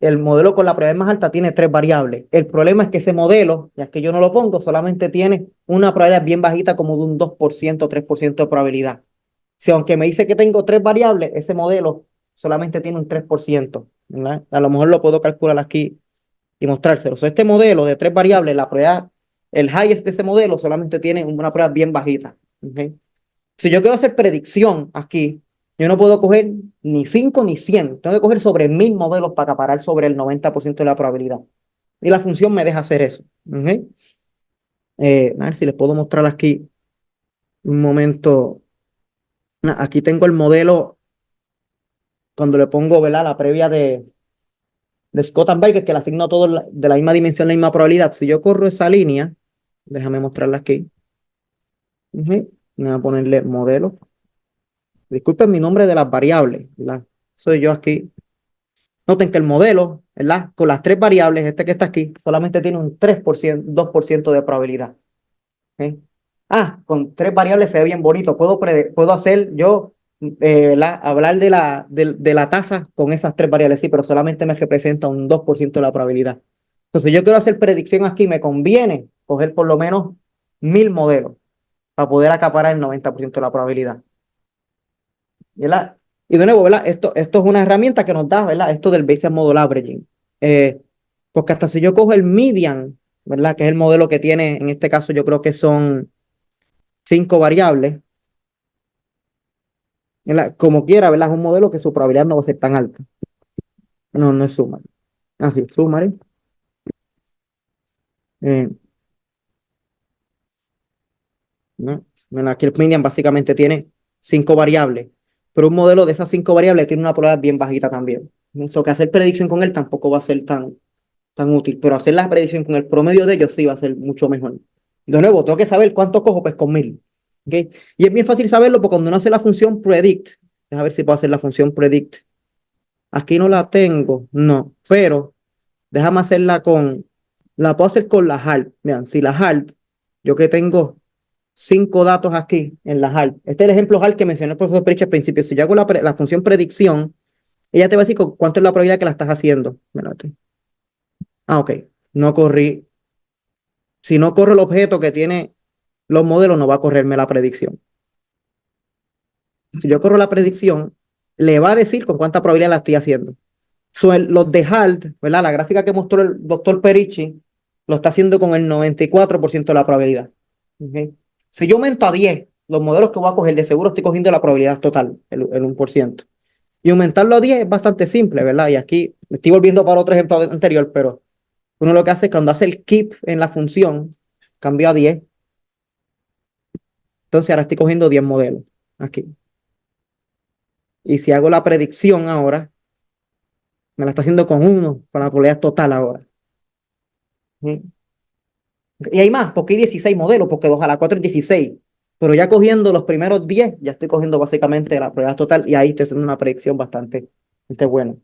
el modelo con la probabilidad más alta tiene 3 variables. El problema es que ese modelo, ya que yo no lo pongo, solamente tiene una probabilidad bien bajita, como de un 2%, 3% de probabilidad. Si aunque me dice que tengo 3 variables, ese modelo solamente tiene un 3%, ¿verdad? A lo mejor lo puedo calcular aquí y mostrárselo. So, este modelo de 3 variables, la probabilidad, el highest de ese modelo solamente tiene una probabilidad bien bajita. ¿Okay? Si yo quiero hacer predicción aquí, yo no puedo coger ni 5 ni 100. Tengo que coger sobre 1000 modelos para acaparar sobre el 90% de la probabilidad. Y la función me deja hacer eso. ¿Okay? A ver si les puedo mostrar aquí un momento. Aquí tengo el modelo cuando le pongo, ¿verdad? La previa de Scott and Berger, que le asigno todo de la misma dimensión, la misma probabilidad. Si yo corro esa línea, déjame mostrarla aquí. Voy a ponerle modelo. Disculpen mi nombre de las variables, ¿verdad? Soy yo aquí. Noten que el modelo, ¿verdad? Con las 3 variables, este que está aquí, solamente tiene un 3%, 2% de probabilidad. ¿Ok? Con 3 variables se ve bien bonito. Puedo hacer yo, ¿verdad? Hablar de la tasa con esas 3 variables, sí, pero solamente me representa un 2% de la probabilidad. Entonces, si yo quiero hacer predicción aquí, me conviene coger por lo menos 1000 modelos para poder acaparar el 90% de la probabilidad. ¿Verdad? Y de nuevo, ¿verdad? Esto es una herramienta que nos da, ¿verdad? Esto del Bayesian Model Averaging. Eh, Porque hasta si yo cojo el median, ¿verdad? Que es el modelo que tiene, en este caso yo creo que son 5 variables, ¿verdad? Como quiera, ¿verdad? Es un modelo que su probabilidad no va a ser tan alta. No, no es summary. Así, summary. Eh, ¿No? Bueno, aquí el median básicamente tiene 5 variables, pero un modelo de esas 5 variables tiene una probabilidad bien bajita también. Eso que hacer predicción con él tampoco va a ser tan útil, pero hacer la predicción con el promedio de ellos sí va a ser mucho mejor. De nuevo, tengo que saber cuánto cojo, pues con 1000. ¿Okay? Y es bien fácil saberlo porque cuando uno hace la función predict, a ver si puedo hacer la función predict. Aquí no la tengo, no, pero déjame hacerla la puedo hacer con la HALT. Vean, si la HALT, yo que tengo 5 datos aquí en la HALT. Este es el ejemplo HALT que mencionó el profesor Perich al principio. Si yo hago la función predicción, ella te va a decir cuánto es la probabilidad que la estás haciendo. Mírate. Ok, no corrí. Si no corre el objeto que tiene los modelos, no va a correrme la predicción. Si yo corro la predicción, le va a decir con cuánta probabilidad la estoy haciendo. Los de HALT, ¿verdad? La gráfica que mostró el doctor Perichi, lo está haciendo con el 94% de la probabilidad. ¿Okay? Si yo aumento a 10, los modelos que voy a coger, de seguro estoy cogiendo la probabilidad total, el 1%. Y aumentarlo a 10 es bastante simple, ¿verdad? Y aquí me estoy volviendo para otro ejemplo anterior, pero uno lo que hace es cuando hace el keep en la función, cambio a 10. Entonces ahora estoy cogiendo 10 modelos aquí. Y si hago la predicción ahora, me la está haciendo con 1, con la probabilidad total ahora. ¿Sí? Y hay más, porque hay 16 modelos, porque 2 a la 4 es 16. Pero ya cogiendo los primeros 10, ya estoy cogiendo básicamente la probabilidad total y ahí estoy haciendo una predicción bastante buena.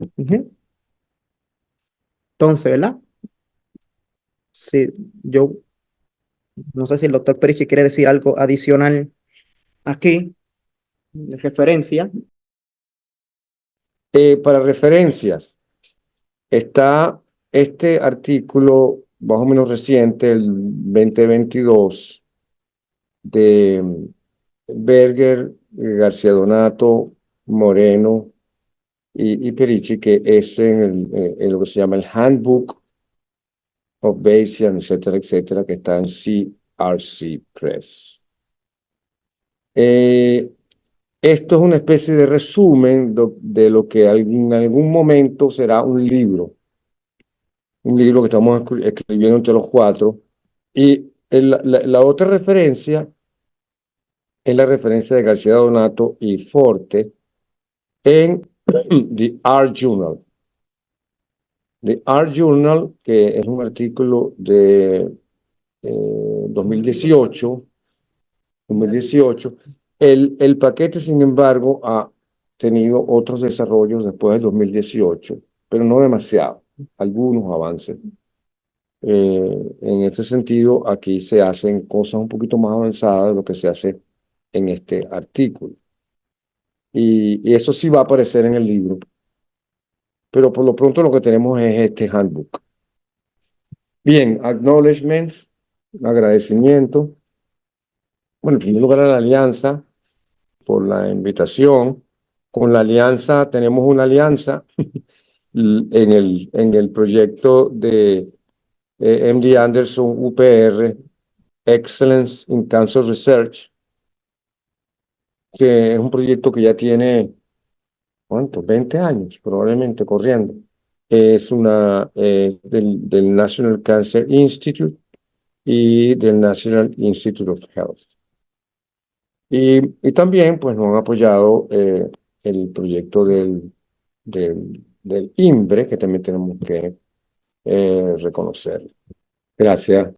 Ujú. Entonces, ¿verdad? Si yo no sé si el doctor Perichi quiere decir algo adicional aquí, de referencia. Para referencias, está este artículo más o menos reciente, el 2022, de Berger, García Donato, Moreno y Perichi, que es en lo que se llama el Handbook of Bayesian, etcétera, etcétera, que está en CRC Press. Esto es una especie de resumen de lo que en algún momento será un libro que estamos escribiendo entre los cuatro. Y la otra referencia es la referencia de García Donato y Forte en The Art Journal. The Art Journal, que es un artículo de 2018. 2018. El paquete, sin embargo, ha tenido otros desarrollos después del 2018, pero no demasiado, algunos avances. En este sentido, aquí se hacen cosas un poquito más avanzadas de lo que se hace en este artículo. Y eso sí va a aparecer en el libro. pero por lo pronto lo que tenemos es este handbook. Bien, acknowledgements, agradecimiento. Bueno, en primer lugar a la Alianza por la invitación. Con la Alianza, tenemos una alianza en el proyecto de MD Anderson UPR, Excellence in Cancer Research, que es un proyecto que ya tiene, ¿cuántos? 20 años probablemente corriendo. Es del National Cancer Institute y del National Institute of Health. Y también pues nos han apoyado el proyecto del INBRE, que también tenemos que reconocer. Gracias.